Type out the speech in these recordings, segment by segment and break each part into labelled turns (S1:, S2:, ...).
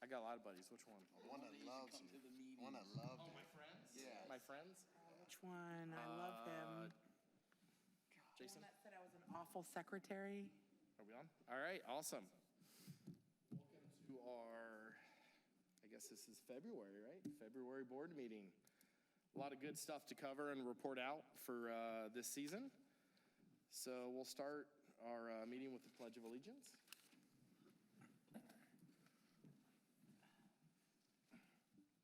S1: got a lot of buddies. Which one?
S2: One that loves you. One that loved you.
S1: My friends?
S2: Yeah.
S1: My friends?
S3: Which one? I love him.
S1: Jason?
S3: The one that said I was an awful secretary.
S1: Are we on? All right, awesome. Welcome to our, I guess this is February, right? February board meeting. A lot of good stuff to cover and report out for this season. So we'll start our meeting with the Pledge of Allegiance.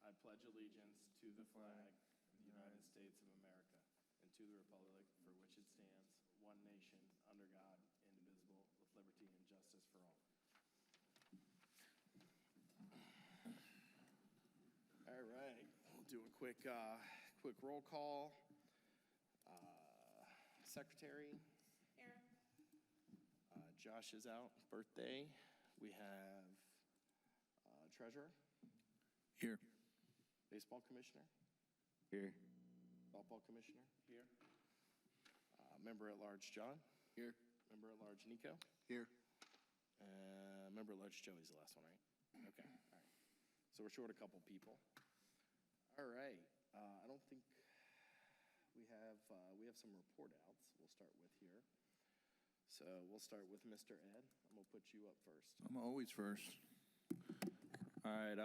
S1: I pledge allegiance to the flag of the United States of America and to the republic for which it stands, one nation, under God, indivisible, with liberty and justice for all. All right, we'll do a quick roll call. Secretary.
S3: Here.
S1: Josh is out, birthday. We have treasurer.
S4: Here.
S1: Baseball commissioner.
S4: Here.
S1: Softball commissioner. Here. Member at large John.
S4: Here.
S1: Member at large Nico.
S4: Here.
S1: Member at large Joey's the last one, right? Okay, all right. So we're short a couple people. All right, I don't think we have some report outs we'll start with here. So we'll start with Mr. Ed. I'm gonna put you up first.
S4: I'm always first. All right,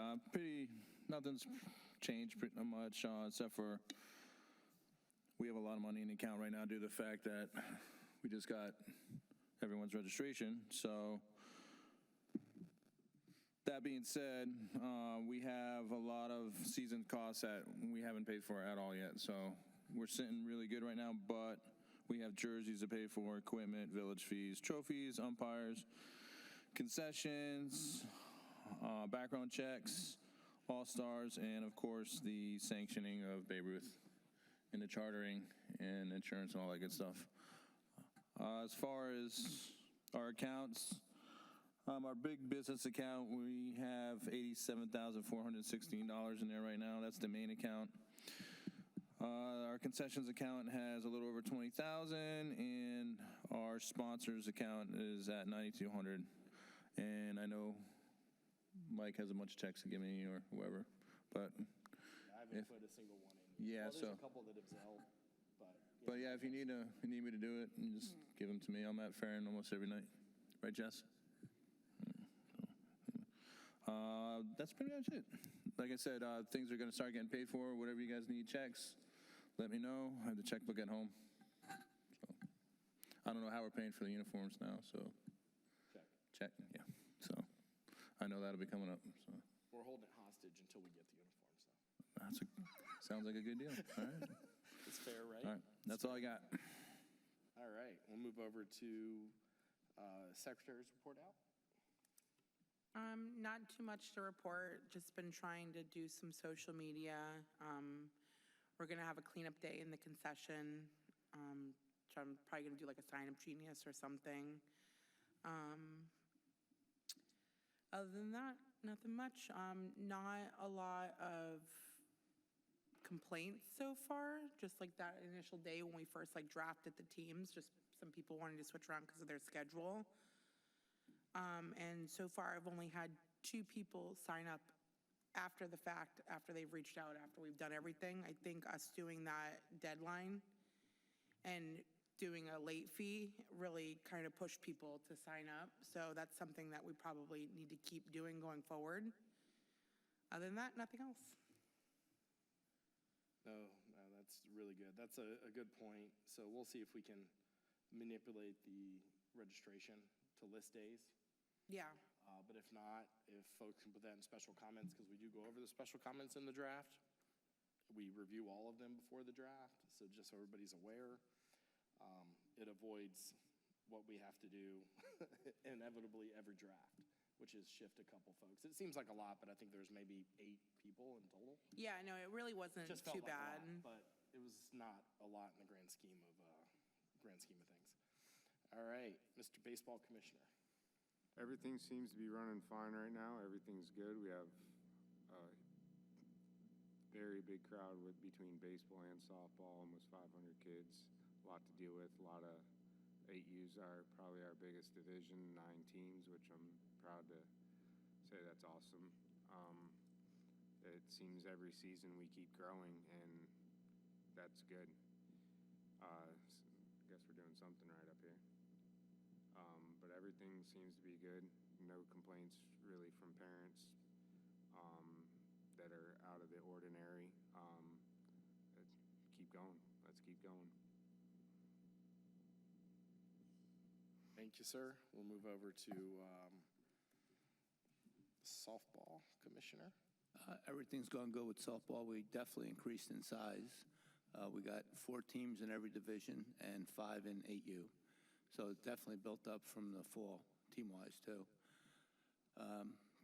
S4: nothing's changed pretty much, except for we have a lot of money in the account right now due to the fact that we just got everyone's registration. So that being said, we have a lot of season costs that we haven't paid for at all yet. So we're sitting really good right now, but we have jerseys to pay for, equipment, village fees, trophies, umpires, concessions, background checks, all-stars, and of course the sanctioning of Babe Ruth and the chartering and insurance and all that good stuff. As far as our accounts, our big business account, we have $87,416 in there right now. That's the main account. Our concessions account has a little over $20,000, and our sponsors account is at $9,200. And I know Mike has a bunch of checks to give me or whoever, but
S1: I haven't put a single one in.
S4: Yeah,
S1: well, there's
S4: so
S1: a couple that have Zelle,
S4: but yeah, if you need me to do it, you just give them to me. I'm at Farron almost every night, right, Jess? That's pretty much it. Like I said, things are going to start getting paid for. Whatever you guys need checks, let me know. I have the checkbook at home. So I don't know how we're paying for the uniforms now. So check, yeah. So I know that'll be coming up. So
S1: we're holding it hostage until we get the uniforms, though.
S4: Sounds like a good deal. All right.
S1: It's fair, right?
S4: All right. That's all I got.
S1: All right. We'll move over to Secretary's report out.
S3: Not too much to report. Just been trying to do some social media. We're gonna have a cleanup day in the concession. So I'm probably gonna do like a sign-up genius or something. Other than that, nothing much. Not a lot of complaints so far. Just like that initial day when we first drafted the teams. Just some people wanting to switch around because of their schedule. And so far, I've only had 2 people sign up after the fact, after they've reached out, after we've done everything. I think us doing that deadline and doing a late fee really kind of pushed people to sign up. So that's something that we probably need to keep doing going forward. Other than that, nothing else.
S1: No, that's really good. That's a good point. So we'll see if we can manipulate the registration to list days.
S3: Yeah.
S1: But if not, if folks can put that in special comments, because we do go over the special comments in the draft. We review all of them before the draft, so just so everybody's aware. It avoids what we have to do inevitably every draft, which is shift a couple folks. It seems like a lot, but I think there's maybe 8 people in total.
S3: Yeah, no, it really wasn't
S1: Just felt
S3: too
S1: like
S3: bad.
S1: a lot, but it was not a lot in the grand scheme of things. All right, Mr. Baseball Commissioner.
S5: Everything seems to be running fine right now. Everything's good. We have a very big crowd between baseball and softball, almost 500 kids. A lot to deal with. A lot of 8Us are probably our biggest division, 9 teams, which I'm proud to say that's awesome. seems every season we keep growing, and that's good. I guess we're doing something right up here. But everything seems to be good. No complaints really from parents that are out of the ordinary. Keep going. Let's keep going.
S1: Thank you, sir. We'll move over to softball commissioner.
S6: Everything's going good with softball. We definitely increased in size. We got 4 teams in every division and 5 in 8U. So it definitely built up from the fall, team-wise, too.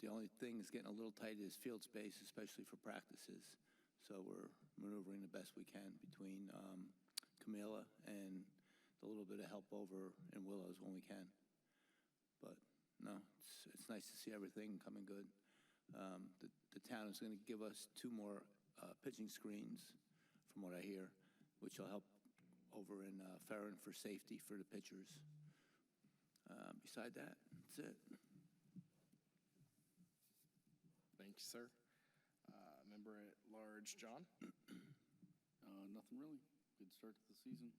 S6: The only thing that's getting a little tight is field space, especially for practices. So we're maneuvering the best we can between Camila and a little bit of help over in Willows when we can. But no, it's nice to see everything coming good. The town is going to give us 2 more pitching screens, from what I hear, which will help over in Ferrin for safety for the pitchers. Beside that, that's it.
S1: Thank you, sir. Member at large, John.
S7: Nothing really. Good start to the season.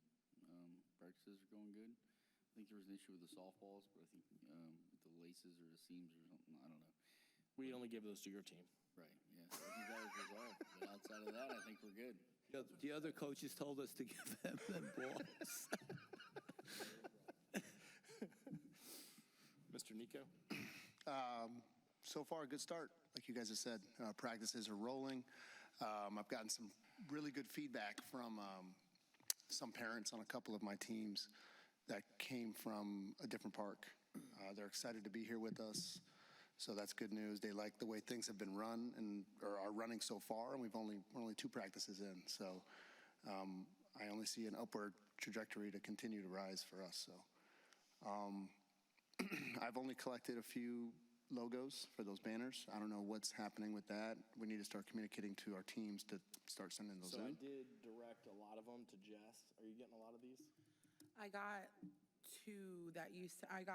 S7: Practices are going good. I think there was an issue with the softballs, but I think the laces or the seams or something, I don't know.
S1: We only give those to your team.
S7: Right, yeah. So I think that was resolved. But outside of that, I think we're good.
S6: The other coaches told us to give them balls.
S1: Mr. Nico.
S2: So far, a good start. Like you guys have said, practices are rolling. I've gotten some really good feedback from some parents on a couple of my teams that came from a different park. They're excited to be here with us, so that's good news. They like the way things have been run or are running so far, and we're only 2 practices in. So I only see an upward trajectory to continue to rise for us. So I've only collected a few logos for those banners. I don't know what's happening with that. We need to start communicating to our teams to start sending those
S1: So I
S2: in.
S1: did direct a lot of them to Jess. Are you getting a lot of these?
S3: I got 2 that you sent. I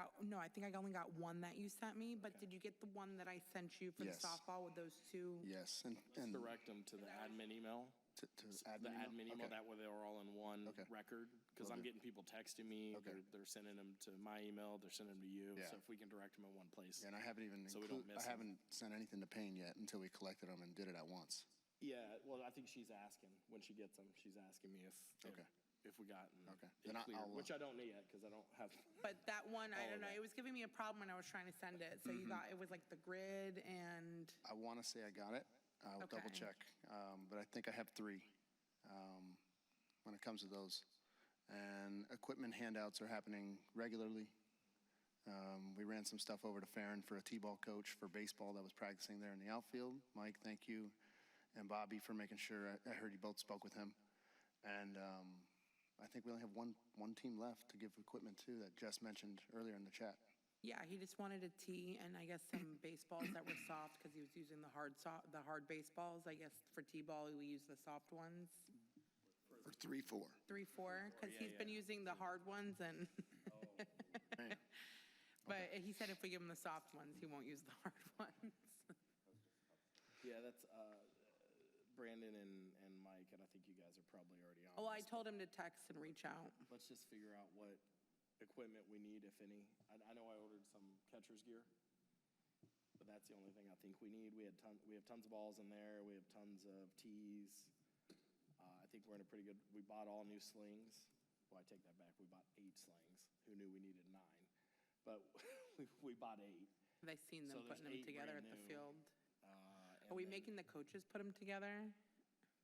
S3: think I only got 1 that you sent me, but did you get the one that I sent you for
S2: Yes.
S3: the softball with those 2?
S2: Yes,
S1: Just
S2: and
S1: direct them to the admin email.
S2: to
S1: The
S2: admin
S1: admin email,
S2: Okay.
S1: that way they're all in one
S2: Okay.
S1: record. Because
S2: Will
S1: I'm
S2: do.
S1: getting people texting me.
S2: Okay.
S1: They're sending them to my email. They're sending them to you.
S2: Yeah.
S1: So if we can direct them in one place.
S2: And I haven't even
S1: So we don't miss
S2: I
S1: 'em.
S2: haven't sent anything to Payne yet until we collected them and did it at once.
S1: Yeah, well, I think she's asking, when she gets them, she's asking me
S2: Okay.
S1: if we got
S2: Okay.
S1: it
S2: Then
S1: clear,
S2: I'll,
S1: which I don't need yet because I don't have.
S3: But that one, I
S1: All
S3: don't
S1: of
S3: know,
S1: it.
S3: it was giving me a problem when I was trying to send it. So you got, it was like the grid and,
S2: I want to say I got it. I'll
S3: Okay.
S2: double check. But I think I have 3 when it comes to those. And equipment handouts are happening regularly. We ran some stuff over to Farron for a T-ball coach for baseball that was practicing there in the outfield. Mike, thank you. And Bobby for making sure, I heard you both spoke with him. And I think we only have one team left to give equipment to that Jess mentioned earlier in the chat.
S3: yeah, he just wanted a tee and I guess some baseballs that were soft because he was using the hard baseballs. I guess for T-ball, we use the soft ones.
S2: For 3-4.
S3: 3-4, because he's been using the hard ones and,
S2: Man.
S3: but he said if we give him the soft ones, he won't use the hard ones.
S1: Yeah, that's Brandon and Mike, and I think you guys are probably already on.
S3: Well, I
S1: this,
S3: told him to text and reach out.
S1: but let's just figure out what equipment we need, if any. I know I ordered some catcher's gear, but that's the only thing I think we need. We have tons of balls in there. We have tons of tees. I think we're in a pretty good. We bought all new slings. Well, I take that back. We bought 8 slings. Who knew we needed 9? But we bought 8.
S3: Have I seen them
S1: So there's
S3: putting them
S1: 8
S3: together
S1: brand
S3: at the
S1: new.
S3: field?
S1: And
S3: Are we
S1: then
S3: making the coaches put them together?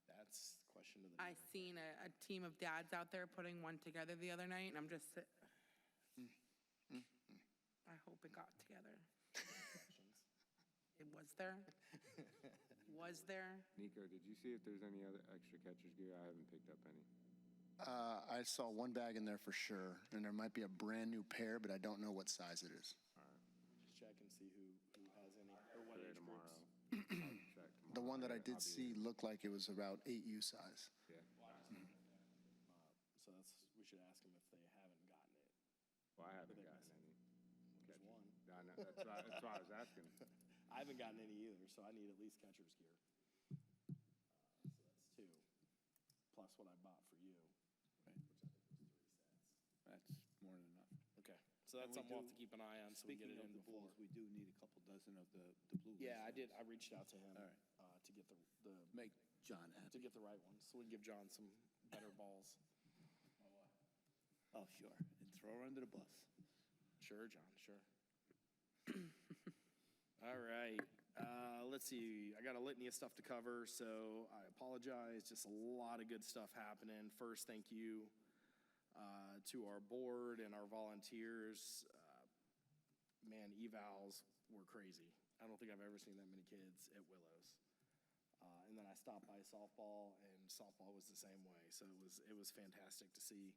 S1: That's the question of the
S3: I
S1: day.
S3: seen a team of dads out there putting one together the other night, and I'm just, I hope it got together. It was there? Was there?
S5: Nico, did you see if there's any other extra catcher's gear? I haven't picked up any.
S2: I saw 1 bag in there for sure, and there might be a brand new pair, but I don't know what size it is.
S1: Just check and see who has any, or what
S5: Today,
S1: age
S5: tomorrow.
S1: groups.
S5: I'll check tomorrow.
S2: The one that I did
S5: I'll be
S2: see looked like it was about 8U size.
S5: Yeah.
S1: So that's, we should ask them if they haven't gotten it.
S5: Well, I haven't
S1: They
S5: gotten
S1: must-
S5: any.
S1: There's one.
S5: I know, that's why I was asking.
S1: I haven't gotten any either, so I need at least catcher's gear. what I bought for you.
S6: That's more than enough.
S1: Okay, so that's
S6: And we
S1: something we'll have
S6: do-
S1: to keep an eye on, so we get it in
S6: Speaking of the
S1: before.
S6: Bulls, we do need a couple dozen of the blue ones.
S1: Yeah, I did, I reached out to him.
S6: All right.
S1: To get the,
S6: Make John
S1: to
S6: happy.
S1: get the right ones, so we can give John some better balls.
S6: Oh, sure. And throw her under the bus.
S1: Sure, John, sure. All right, let's see, I got a litany of stuff to cover, so I apologize, just a lot of good stuff happening. First, thank you to our board and our volunteers. Man, evals were crazy. I don't think I've ever seen that many kids at Willows. And then I stopped by softball, and softball was the same way, so it was fantastic to see.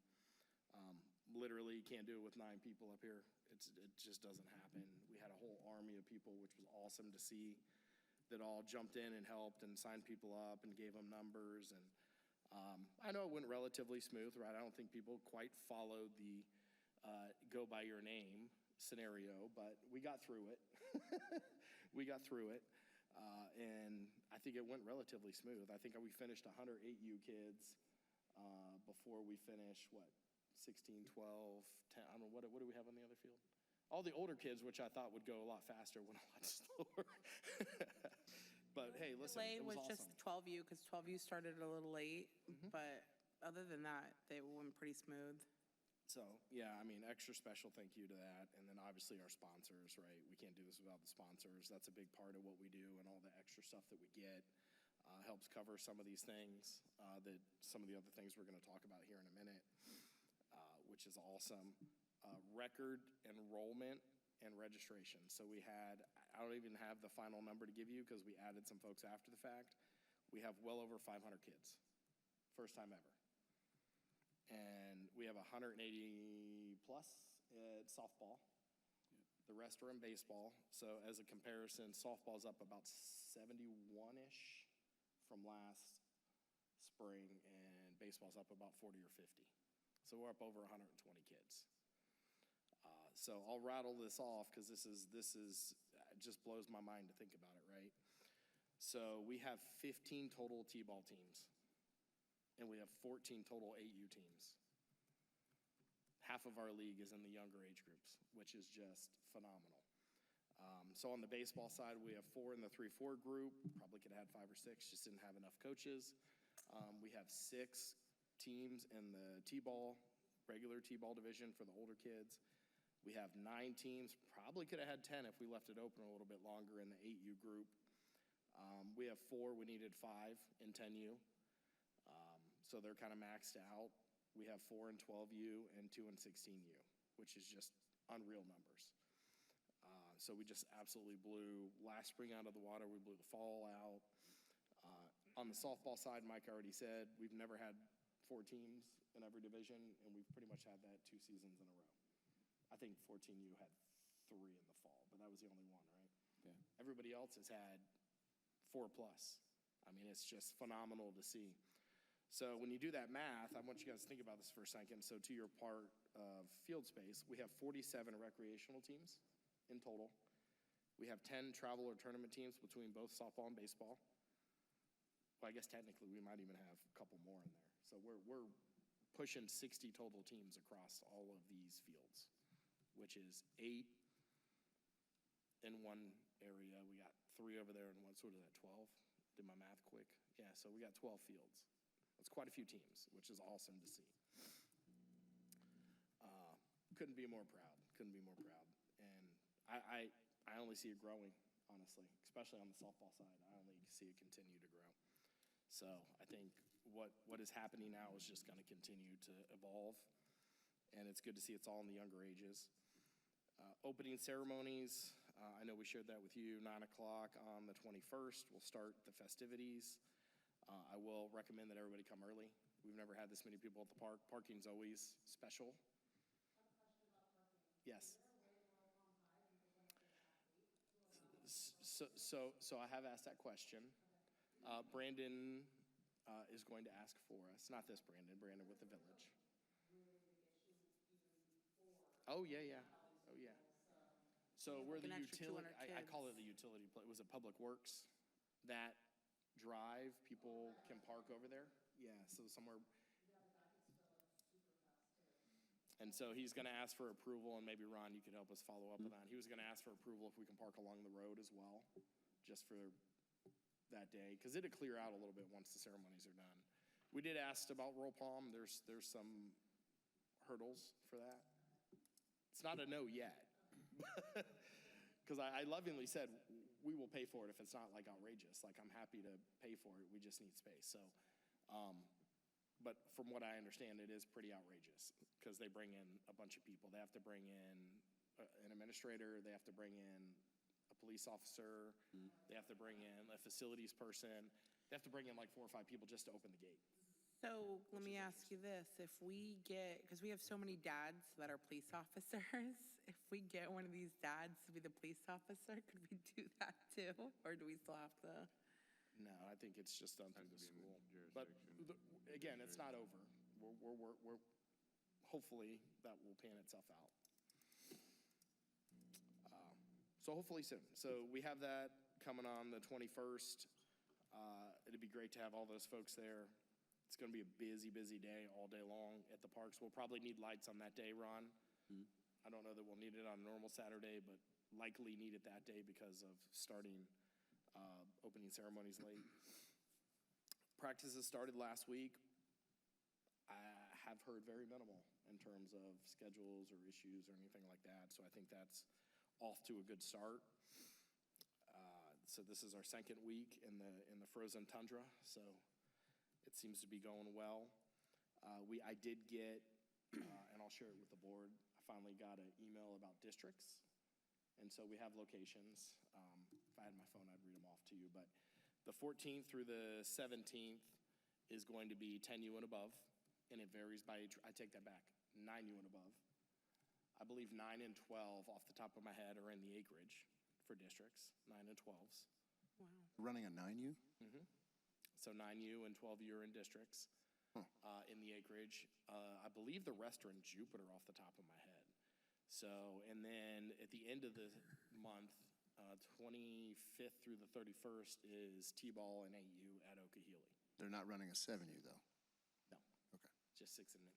S1: Literally, you can't do it with 9 people up here. It just doesn't happen. We had a whole army of people, which was awesome to see, that all jumped in and helped and signed people up and gave them numbers. And I know it went relatively smooth, right? I don't think people quite followed the go by your name scenario, but we got through it. We got through it. And I think it went relatively smooth. I think we finished 108 U kids before we finished, 16, 12, 10, I don't know, what do we have on the other field? All the older kids, which I thought would go a lot faster, went a lot slower. But hey, listen,
S3: Delay
S1: it was
S3: was just
S1: awesome.
S3: 12U, because 12U started a little late, but other than that, they went pretty smooth.
S1: So, yeah, I mean, extra special thank you to that. And then obviously our sponsors, right? We can't do this without the sponsors. That's a big part of what we do, and all the extra stuff that we get helps cover some of these things, that some of the other things we're going to talk about here in a minute, which is awesome. Record enrollment and registration. So we had, I don't even have the final number to give you because we added some folks after the fact. We have well over 500 kids, first time ever. And we have 180 plus at softball. The rest are in baseball. So as a comparison, softball's up about 71-ish from last spring, and baseball's up about 40 or 50. So we're up over 120 kids. So I'll rattle this off because this is it just blows my mind to think about it, right? So we have 15 total T-ball teams, and we have 14 total 8U teams. Half of our league is in the younger age groups, which is just phenomenal. So on the baseball side, we have 4 in the 3-4 group. Probably could have had 5 or 6, just didn't have enough coaches. We have 6 teams in the T-ball, regular T-ball division for the older kids. We have 9 teams, probably could have had 10 if we left it open a little bit longer in the 8U group. We have 4, we needed 5 in 10U. So they're kind of maxed out. We have 4 in 12U and 2 in 16U, which is just unreal numbers. So we just absolutely blew last spring out of the water. We blew the fall out. On the softball side, Mike already said, we've never had 4 teams in every division, and we've pretty much had that 2 seasons in a row. I think 14U had 3 in the fall, but that was the only one, right?
S6: Yeah.
S1: Everybody else has had 4 plus. I mean, it's just phenomenal to see. So when you do that math, I want you guys to think about this for a second. So to your part of field space, we have 47 recreational teams in total. We have 10 travel or tournament teams between both softball and baseball. Well, I guess technically we might even have a couple more in there. So we're pushing 60 total teams across all of these fields, which is 8 in one area. We got 3 over there and one, so what is that, 12? Did my math quick? Yeah, so we got 12 fields. That's quite a few teams, which is awesome to see. Couldn't be more proud, couldn't be more proud. And I only see it growing, honestly, especially on the softball side. I only see it continue to grow. So I think what is happening now is just gonna continue to evolve, and it's good to see it's all in the younger ages. Opening ceremonies, I know we shared that with you, 9 o'clock on the 21st. We'll start the festivities. I will recommend that everybody come early. We've never had this many people at the park. Parking's always special. Yes. So I have asked that question. Brandon is going to ask for us, not this Brandon with the village. Oh, yeah. So we're the
S3: An extra
S1: utility,
S3: 200
S1: I call it
S3: kids.
S1: the utility, was it Public Works that drive, people can park over there? Yeah, so somewhere. And so he's going to ask for approval, and maybe Ron, you could help us follow up with that. He was going to ask for approval if we can park along the road as well, just for that day, because it'll clear out a little bit once the ceremonies are done. We did ask about Roll Palm. There's some hurdles for that. It's not a no yet, because I lovingly said we will pay for it if it's not like outrageous. Like, I'm happy to pay for it. We just need space. So, but from what I understand, it is pretty outrageous because they bring in a bunch of people. They have to bring in an administrator. They have to bring in a police officer. They have to bring in a facilities person. They have to bring in like 4 or 5 people just to open the gate.
S3: So let me ask you this, if we get, because we have so many dads that are police officers, if we get one of these dads to be the police officer, could we do that too? Or do we still have to?
S1: No, I think it's just done through the
S5: Has to be in
S1: school.
S5: the
S1: But
S5: jurisdiction.
S1: again, it's not over. We're hopefully that will pan itself out. So hopefully soon. So we have that coming on the 21st. It'd be great to have all those folks there. It's going to be a busy, busy day all day long at the parks. We'll probably need lights on that day, Ron. I don't know that we'll need it on a normal Saturday, but likely need it that day because of starting opening ceremonies late. Practices started last week. I have heard very minimal in terms of schedules or issues or anything like that. So I think that's off to a good start. So this is our second week in the frozen tundra. So it seems to be going well. I did get, and I'll share it with the board, I finally got an email about districts. And so we have locations. If I had my phone, I'd read them off to you. But the 14th through the 17th is going to be 10U and above. And it varies by age. I take that back, 9U and above. I believe 9 and 12 off the top of my head are in the acreage for districts, 9 and 12s.
S3: Wow.
S2: Running a 9U?
S1: So 9U and 12U are in districts in the acreage. I believe the rest are in Jupiter off the top of my head. So, and then at the end of the month, 25th through the 31st is T-ball and AU at Okahili.
S2: They're not running a 7U, though.
S1: No,
S2: Okay.
S1: just 6 and 8.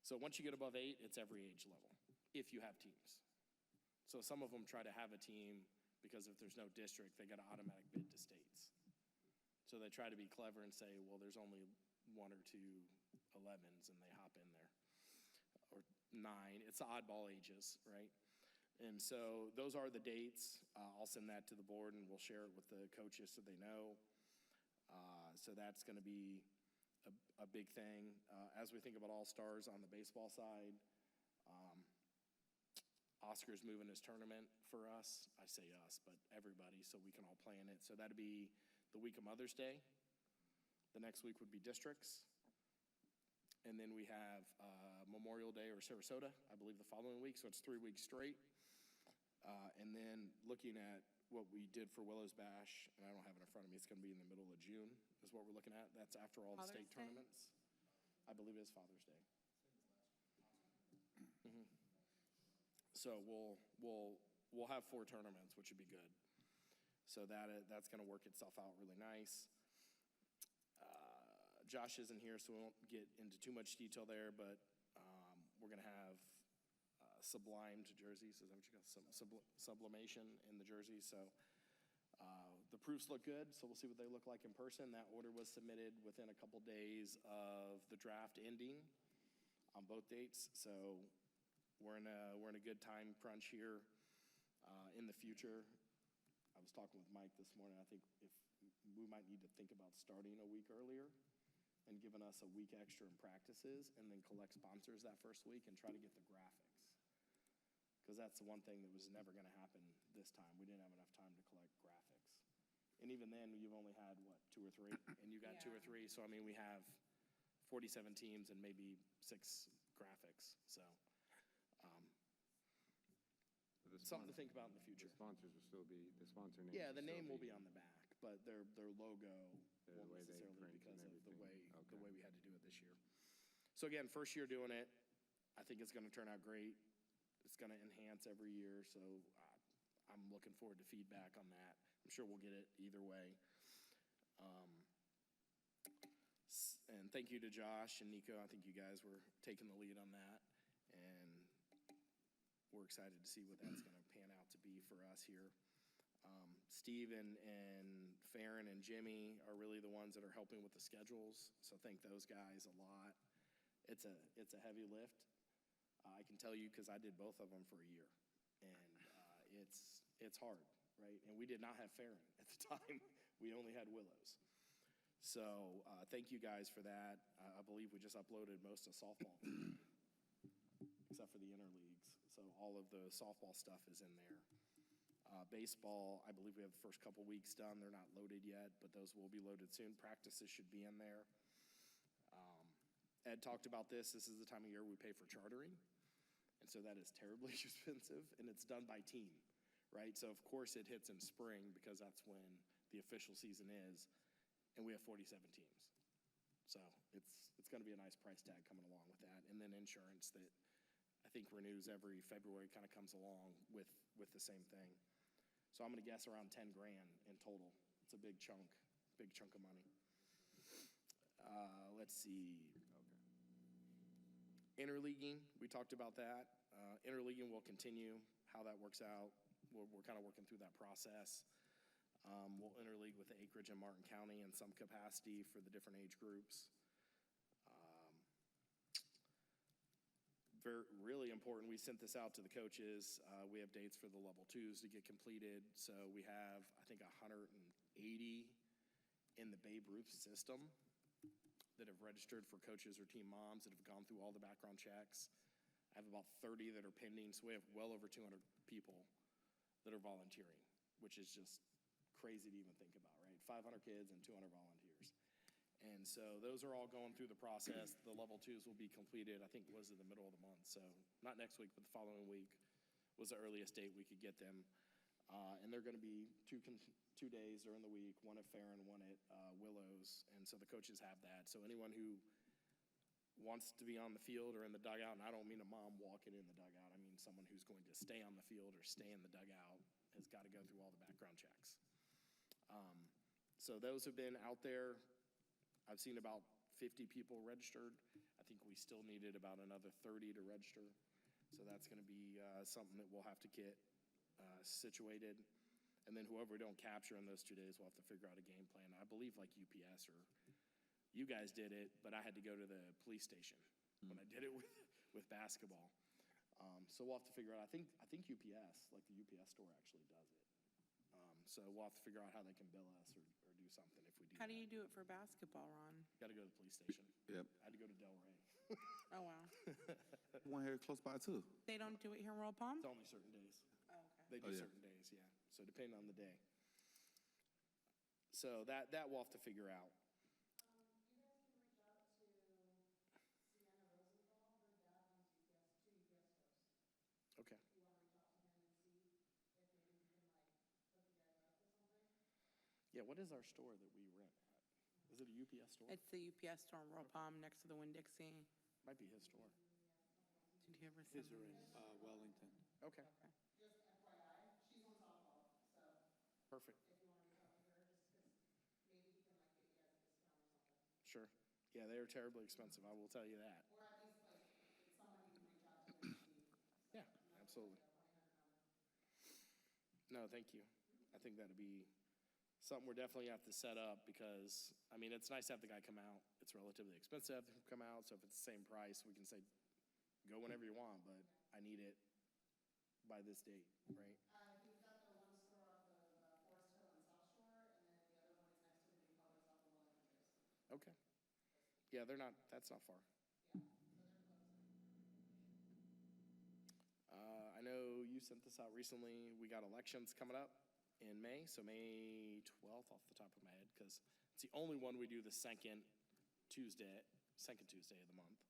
S1: So once you get above 8, it's every age level, if you have teams. So some of them try to have a team because if there's no district, they got an automatic bid to states. So they try to be clever and say, well, there's only 1 or 2 11s, and they hop in there. Or 9, it's the oddball ages, right? And so those are the dates. I'll send that to the board, and we'll share it with the coaches so they know. So that's going to be a big thing. As we think about All-Stars on the baseball side, Oscar's moving his tournament for us. I say us, but everybody, so we can all play in it. So that'd be the week of Mother's Day. The next week would be districts. And then we have Memorial Day or Sarasota, I believe, the following week. So it's 3 weeks straight. And then looking at what we did for Willows Bash, and I don't have it in front of me, it's going to be in the middle of June is what we're looking at. That's after all the state
S3: Father's Day?
S1: tournaments. I believe it is Father's Day. So we'll have 4 tournaments, which would be good. So that's going to work itself out really nice. Josh isn't here, so we won't get into too much detail there, but we're going to have sublimed jerseys. Is that what you got? Sublimation in the jerseys. So the proofs look good, so we'll see what they look like in person. That order was submitted within a couple days of the draft ending on both dates. So we're in a good time crunch here in the future. I was talking with Mike this morning. I think if we might need to think about starting a week earlier and giving us a week extra in practices and then collect sponsors that first week and try to get the graphics. Because that's the one thing that was never going to happen this time. We didn't have enough time to collect graphics. And even then, you've only had, 2 or 3? And you got 2 or 3. So, I mean, we have 47 teams and maybe 6 graphics. So, something to think about in the future.
S5: The sponsors will still be, the sponsor name.
S1: Yeah, the name will be on the back, but their logo
S5: The
S1: won't
S5: way they
S1: necessarily
S5: print
S1: because
S5: and
S1: of the
S5: everything.
S1: way we had to do it this year. So again, first year doing it, I think it's going to turn out great. It's going to enhance every year, so I'm looking forward to feedback on that. I'm sure we'll get it either way. thank you to Josh and Nico. I think you guys were taking the lead on that. And we're excited to see what that's going to pan out to be for us here. Steve and Farron and Jimmy are really the ones that are helping with the schedules. So thank those guys a lot. It's a heavy lift. I can tell you because I did both of them for a year. And it's hard, right? And we did not have Farron at the time. We only had Willows. So thank you guys for that. I believe we just uploaded most of softball, except for the interleagues. So all of the softball stuff is in there. Baseball, I believe we have the first couple weeks done. They're not loaded yet, but those will be loaded soon. Practices should be in there. Ed talked about this. This is the time of year we pay for chartering. And so that is terribly expensive, and it's done by team, right? So, of course, it hits in spring because that's when the official season is, and we have 47 teams. So it's going to be a nice price tag coming along with that. And then insurance that I think renews every February kind of comes along with the same thing. So I'm going to guess around 10 grand in total. It's a big chunk of money. Let's see. Interleaguing, we talked about that. Interleaguing will continue, how that works out. We're kind of working through that process. We'll interleague with Acreage and Martin County in some capacity for the different age groups. Really important, we sent this out to the coaches. We have dates for the level 2s to get completed. So we have, I think, 180 in the Babe Ruth system that have registered for coaches or team moms that have gone through all the background checks. I have about 30 that are pending, so we have well over 200 people that are volunteering, which is just crazy to even think about, right? 500 kids and 200 volunteers. And so those are all going through the process. The level 2s will be completed, I think, was in the middle of the month. So not next week, but the following week was the earliest date we could get them. And they're going to be two days during the week, one at Farron, one at Willows. And so the coaches have that. So anyone who wants to be on the field or in the dugout, and I don't mean a mom walking in the dugout, I mean someone who's going to stay on the field or stay in the dugout has got to go through all the background checks. So those have been out there. I've seen about 50 people registered. I think we still needed about another 30 to register. So that's going to be something that we'll have to get situated. And then whoever we don't capture in those 2 days, we'll have to figure out a game plan. I believe like UPS or you guys did it, but I had to go to the police station when I did it with basketball. So we'll have to figure out, I think UPS, like the UPS store actually does it. So we'll have to figure out how they can bill us or do something if we do.
S3: How do you do it for basketball, Ron?
S1: Got to go to the police station.
S8: Yep.
S1: I had to go to Delray.
S3: Oh, wow.
S8: One here close by too.
S3: They don't do it here in Royal Palm?
S1: It's only certain days.
S3: Oh, okay.
S1: They do
S8: Oh, yeah.
S1: certain days, yeah. So depending on the day. So that we'll have to figure out. Okay. Yeah, what is our store that we rent at? Is it a UPS store?
S3: It's the UPS store in Royal Palm next to the Winn-Dixie.
S1: Might be his store.
S3: Did you ever send me?
S6: Wellington.
S1: Okay. Perfect. Sure. Yeah, they're terribly expensive, I will tell you that. Yeah, absolutely. No, thank you. I think that'd be something we're definitely have to set up because, I mean, it's nice to have the guy come out. It's relatively expensive to have him come out, so if it's the same price, we can say, go whenever you want, but I need it by this date, right?
S9: He's got the one store off of Forest Hill and South Shore, and then the other one is next to the new Publix off of Wellington.
S1: Okay. Yeah, that's not far. I know you sent this out recently. We got elections coming up in May, so May 12th off the top of my head, because it's the only one we do the second Tuesday of the month.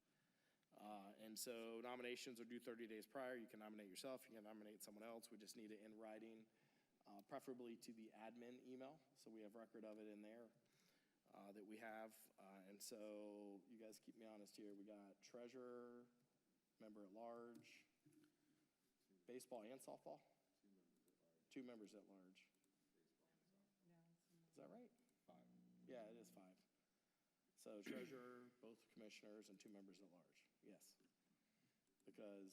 S1: And so nominations are due 30 days prior. You can nominate yourself, you can nominate someone else. We just need it in writing, preferably to the admin email, so we have record of it in there that we have. And so you guys keep me honest here. We got treasurer, member at large, baseball and softball? 2 members at large. Is that right? 5. Yeah, it is 5. So treasurer, both commissioners, and 2 members at large, yes. Because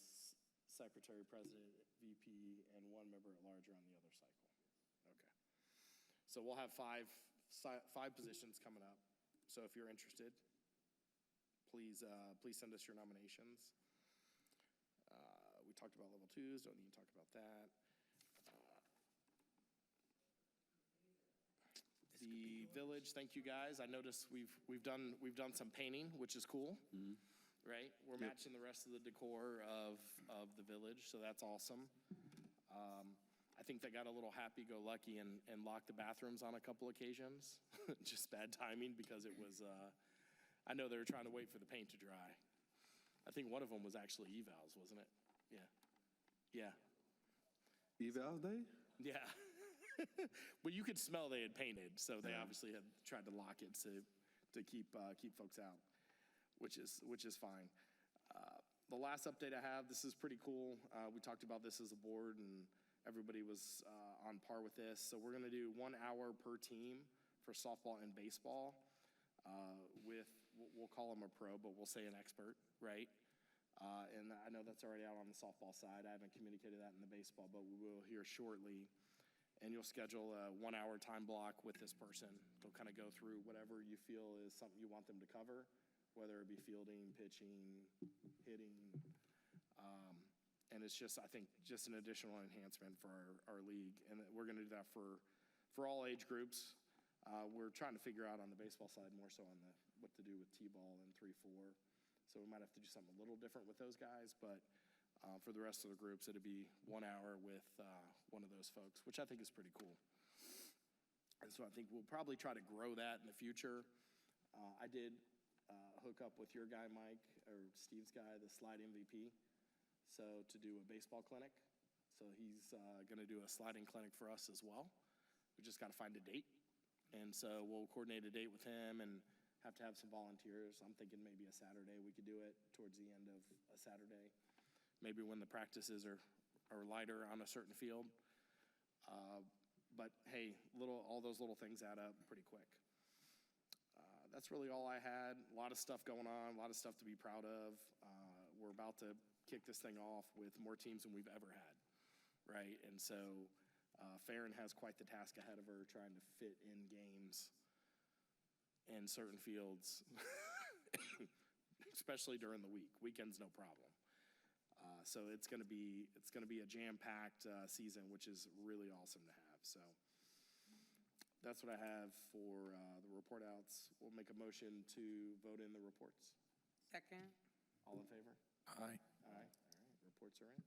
S1: secretary, president, VP, and 1 member at large are on the other cycle. Okay. So we'll have five positions coming up. So if you're interested, please send us your nominations. We talked about level 2s, don't need to talk about that. The village, thank you guys. I noticed we've done some painting, which is cool, right? We're matching the rest of the decor of the village, so that's awesome. I think they got a little happy-go-lucky and locked the bathrooms on a couple occasions. Just bad timing because it was, I know they were trying to wait for the paint to dry. I think one of them was actually evals, wasn't it? Yeah.
S8: Eval day?
S1: Yeah. But you could smell they had painted, so they obviously had tried to lock it to keep folks out, which is fine. The last update I have, this is pretty cool. We talked about this as a board, and everybody was on par with this. So we're going to do 1 hour per team for softball and baseball with, we'll call them a pro, but we'll say an expert, right? And I know that's already out on the softball side. I haven't communicated that in the baseball, but we will here shortly. And you'll schedule a 1 hour time block with this person. They'll kind of go through whatever you feel is something you want them to cover, whether it be fielding, pitching, hitting. And it's just, I think, just an additional enhancement for our league. And we're going to do that for all age groups. We're trying to figure out on the baseball side more so on what to do with T-ball and 3-4. So we might have to do something a little different with those guys, but for the rest of the groups, it'll be 1 hour with one of those folks, which I think is pretty cool. And so I think we'll probably try to grow that in the future. I did hook up with your guy, Mike, or Steve's guy, the slide MVP, so to do a baseball clinic. So he's going to do a sliding clinic for us as well. We just got to find a date. And so we'll coordinate a date with him and have to have some volunteers. I'm thinking maybe a Saturday. We could do it towards the end of a Saturday. Maybe when the practices are lighter on a certain field. But hey, all those little things add up pretty quick. That's really all I had. A lot of stuff going on, a lot of stuff to be proud of. We're about to kick this thing off with more teams than we've ever had, right? And so Farron has quite the task ahead of her trying to fit in games in certain fields, especially during the week. Weekends, no problem. So it's going to be a jam-packed season, which is really awesome to have. So that's what I have for the report outs. We'll make a motion to vote in the reports.
S3: Second.
S1: All in favor?
S4: Aye.
S1: Aye. All right. Reports are in.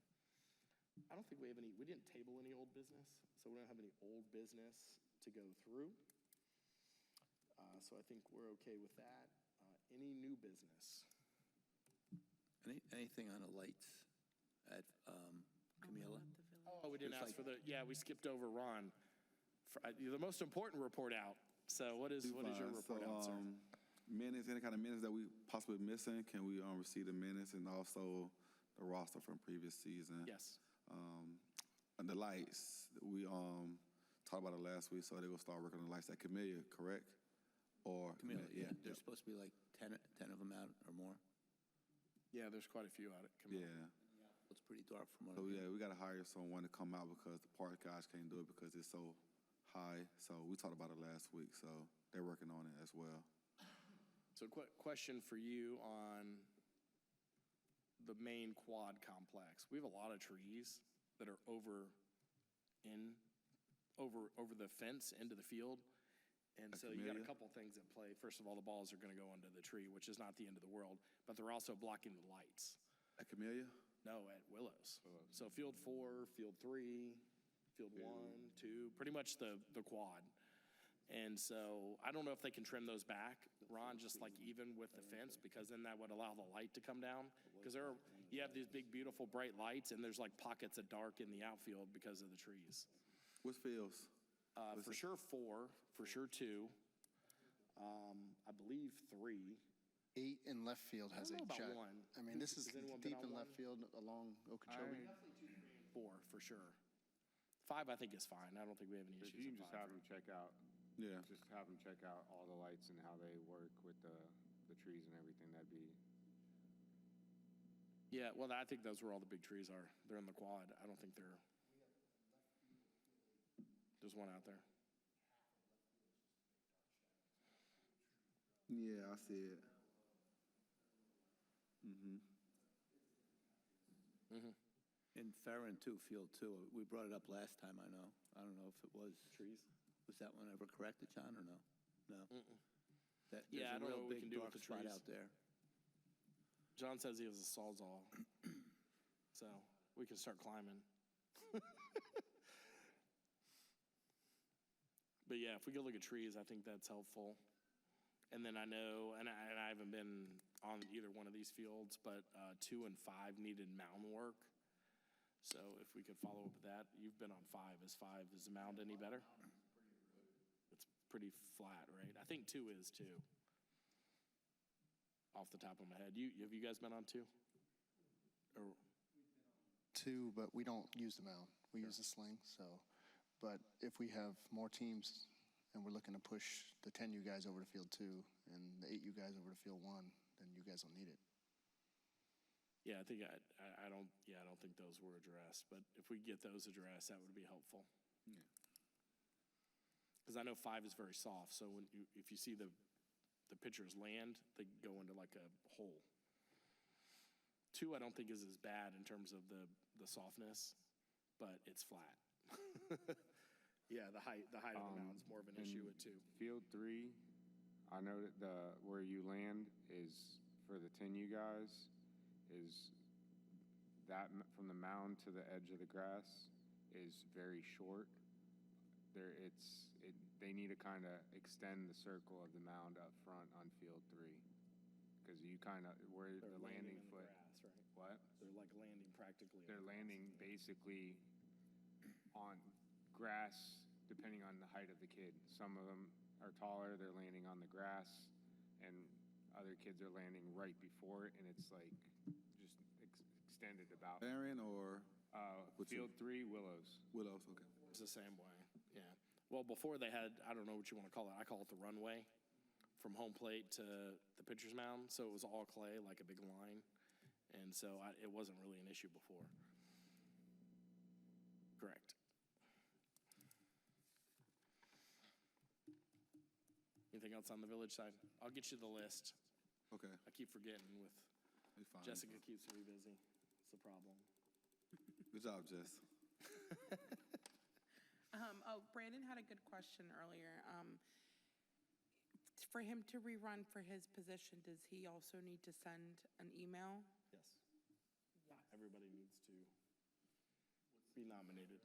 S1: I don't think we didn't table any old business, so we don't have any old business to go through. So I think we're okay with that. Any new business?
S6: Anything on the lights at Camila?
S1: Oh, we didn't ask for we skipped over Ron. The most important report out. So what is your report out, sir?
S8: Minutes, any kind of minutes that we possibly missing, can we receive the minutes and also the roster from previous season?
S1: Yes.
S8: And the lights, we talked about it last week, so they're going to start working on the lights at Camellia, correct? Or
S6: Camila, yeah, there's supposed to be like 10 of them out or more.
S1: Yeah, there's quite a few out at Camilla.
S8: Yeah.
S6: It's pretty dark from what
S8: So
S6: I
S8: yeah, we got to hire someone to come out because the park guys can't do it because it's so high. So we talked about it last week, so they're working on it as well.
S1: So question for you on the main quad complex. We have a lot of trees that are over the fence into the field. And so you got a couple things at play. First of all, the balls are going to go into the tree, which is not the end of the world, but they're also blocking the lights.
S8: At Camellia?
S1: No, at Willows. So field 4, field 3, field 1, 2, pretty much the quad. And so I don't know if they can trim those back, Ron, just like even with the fence, because then that would allow the light to come down. Because you have these big, beautiful, bright lights, and there's like pockets of dark in the outfield because of the trees.
S8: Which fields?
S1: For sure 4, for sure 2, I believe 3.
S2: 8 in left field has
S1: I
S2: a
S1: don't know
S2: jut.
S1: about 1.
S2: I mean, this is
S1: Has anyone been
S2: deep
S1: on
S2: in left
S1: one?
S2: field along Okeechobee.
S1: Definitely 2, 3, and 4 for sure. 5 I think is fine. I don't think we have any
S5: If
S1: issues
S5: you
S1: with
S5: can just
S1: 5.
S5: have them check out
S8: Yeah.
S5: Just have them check out all the lights and how they work with the trees and everything. That'd be,
S1: Yeah, well, I think those where all the big trees are. They're in the quad. I don't think they're. There's one out there.
S8: Yeah, I see it.
S6: In Farron too, Field 2, we brought it up last time, I know. I don't know if it was.
S1: Trees?
S6: Was that one ever corrected, John, or no? No? That,
S1: Yeah, I
S6: there's a
S1: don't know
S6: real
S1: what we
S6: big
S1: can do with
S6: dark
S1: the
S6: spot
S1: trees.
S6: out there.
S1: John says he has a sawzall. So we can start climbing. But yeah, if we could look at trees, I think that's helpful. And then I know, and I haven't been on either one of these fields, but 2 and 5 needed mound work. So if we could follow up with that, you've been on 5. Is the mound any better? It's pretty flat, right? I think 2 is too. Off the top of my head, have you guys been on 2? Or
S2: 2, but we don't use the mound. We use the sling, so. But if we have more teams and we're looking to push the 10U guys over to field 2 and the 8U guys over to field 1, then you guys don't need it.
S1: yeah, I think I don't think those were addressed. But if we get those addressed, that would be helpful. Because I know 5 is very soft, so if you see the pitchers land, they go into like a hole. 2, I don't think is as bad in terms of the softness, but it's flat. Yeah, the height of the mound's more of an issue with 2.
S5: Field 3, I know that where you land is, for the 10U guys, is that from the mound to the edge of the grass is very short. They need to kind of extend the circle of the mound up front on field 3. Because you kind of, where the landing
S1: in
S5: foot.
S1: the grass, right?
S5: What?
S1: They're like landing practically. in
S5: They're
S1: the grass.
S5: landing basically on grass, depending on the height of the kid. Some of them are taller, they're landing on the grass, and other kids are landing right before it, and it's like just extended about.
S8: Barron or
S5: Field 3, Willows.
S8: Willows? Okay.
S1: It's the same way, yeah. Well, before they had, I don't know what you want to call it, I call it the runway from home plate to the pitcher's mound. So it was all clay, like a big line. And so it wasn't really an issue before. Correct. Anything else on the village side? I'll get you the list.
S8: Okay.
S1: I keep forgetting with,
S8: It's fine.
S1: Jessica keeps me busy. It's a problem.
S8: Good job, Jess.
S3: Brandon had a good question earlier. For him to rerun for his position, does he also need to send an email?
S1: Yes. Everybody needs to be nominated.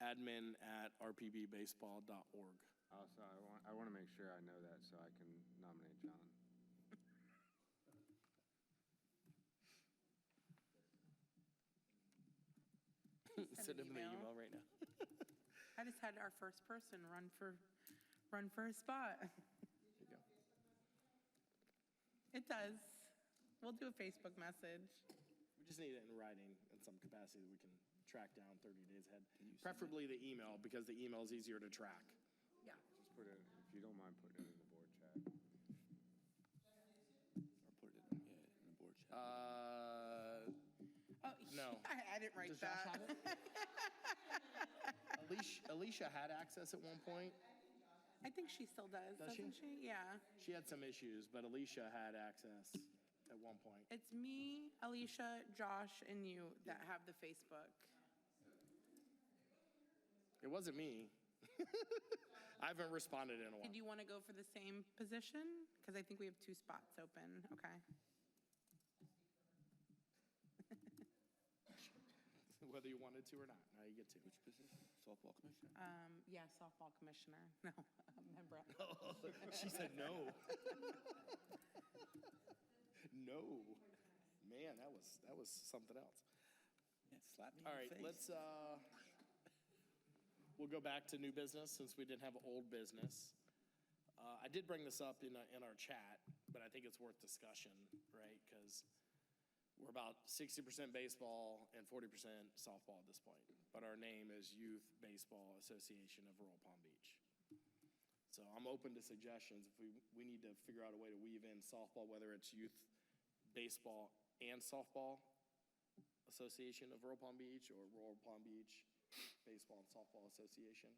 S1: admin@rpbbaseball.org.
S5: Also, I want to make sure I know that so I can nominate John.
S1: Send him the email right now.
S3: I just had our first person run for a spot.
S1: There you go.
S3: It does. We'll do a Facebook message.
S1: We just need it in writing in some capacity that we can track down 30 days ahead. Preferably the email, because the email is easier to track.
S3: Yeah.
S5: Just put it, if you don't mind putting it in the board chat.
S6: Or put it in the board chat.
S3: Oh,
S1: No.
S3: I didn't write
S1: Does Josh
S3: that.
S1: have it? Alicia had access at one point.
S3: I think she still does,
S1: Does she?
S3: doesn't she? Yeah.
S1: She had some issues, but Alicia had access at one point.
S3: It's me, Alicia, Josh, and you that have the Facebook.
S1: It wasn't me. I haven't responded in a while.
S3: Did you want to go for the same position? Because I think we have 2 spots open. Okay.
S1: Whether you wanted to or not. Now you get to.
S6: Which position? Softball commissioner?
S3: Yeah, softball commissioner. No, member.
S1: She said no. No. Man, that was something else.
S6: Yeah, slap me
S1: All
S6: in
S1: right,
S6: the face.
S1: we'll go back to new business since we didn't have old business. I did bring this up in our chat, but I think it's worth discussion, right? Because we're about 60% baseball and 40% softball at this point. But our name is Youth Baseball Association of Rural Palm Beach. So I'm open to suggestions. If we need to figure out a way to weave in softball, whether it's youth baseball and softball association of Royal Palm Beach or Royal Palm Beach Baseball and Softball Association.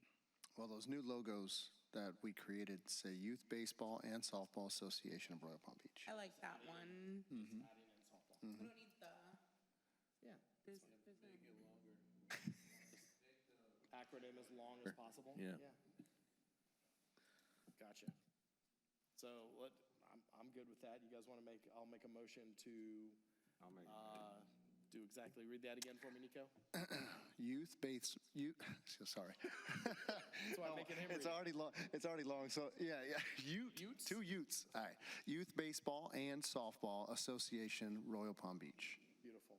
S2: Well, those new logos that we created say Youth Baseball and Softball Association of Royal Palm Beach.
S3: I like that one.
S1: Adding in softball.
S3: We don't need the,
S1: Yeah.
S3: there's a-
S1: Acronym as long as possible?
S4: Yeah.
S1: Gotcha. So I'm good with that. You guys want to I'll make a motion to
S5: I'll make,
S1: do exactly, read that again for me, Nico?
S2: Sorry.
S1: That's why I'm making him read
S2: It's
S1: it.
S2: already long, so, yeah.
S1: Utes?
S2: Two Utes, all right. Youth Baseball and Softball Association, Royal Palm Beach.
S1: Beautiful.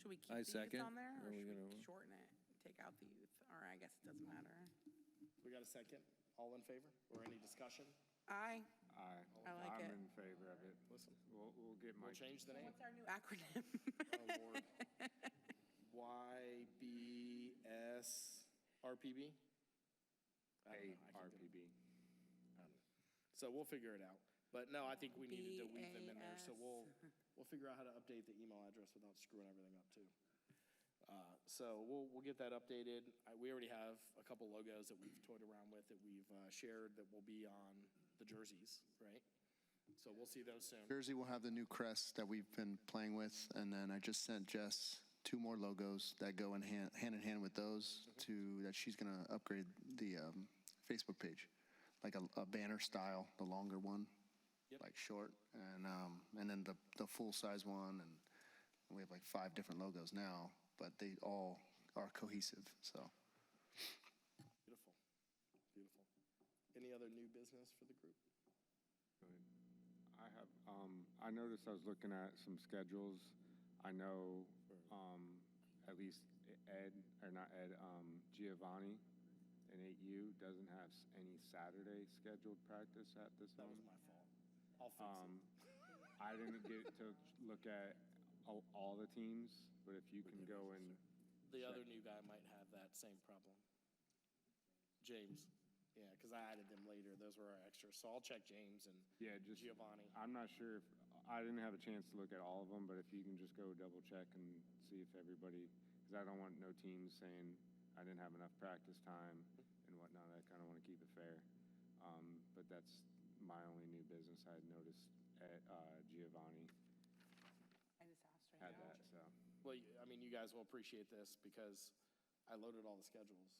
S3: should we keep
S4: I
S3: the youth
S4: second.
S3: on there?
S4: Or
S3: Or
S4: we
S3: should we
S4: gonna-
S3: shorten it, take out the youth? Or I guess it doesn't matter.
S1: We got a second? All in favor? Or any discussion?
S3: I like
S5: I'm
S3: it.
S5: in favor of it.
S1: Listen,
S5: We'll get
S1: we'll
S5: Mike.
S1: change the name.
S3: What's our new acronym?
S1: Oh, Lord. YBSRPB? I don't know. I can do it.
S5: ARPB.
S1: So we'll figure it out. But no, I think we needed to weave them in there, so we'll figure out how to update the email address without screwing everything up too. So we'll get that updated. We already have a couple logos that we've toyed around with that we've shared that will be on the jerseys, right? So we'll see those soon.
S2: Jersey will have the new crest that we've been playing with, and then I just sent Jess 2 more logos that go in hand with those that she's gonna upgrade the Facebook page, like a banner style, the longer one,
S1: Yep.
S2: like short, and then the full size one, and we have like 5 different logos now, but they all are cohesive. So
S1: Beautiful, beautiful. Any other new business for the group?
S5: I have, I noticed I was looking at some schedules. I know, at least Giovanni in 8U doesn't have any Saturday scheduled practice at this
S1: That was
S5: moment.
S1: my fault. I'll fix it.
S5: I didn't get to look at all the teams, but if you can go and,
S1: The other new guy might have that same problem. James, yeah, because I added them later. Those were our extras. So I'll check James and
S5: yeah, just,
S1: Giovanni.
S5: I'm not sure if, I didn't have a chance to look at all of them, but if you can just go double check and see if everybody, because I don't want no teams saying I didn't have enough practice time and whatnot. I kind of want to keep it fair. But that's my only new business. I had noticed Giovanni
S3: I just asked
S5: had
S3: right now.
S5: that, so.
S1: Well, I mean, you guys will appreciate this because I loaded all the schedules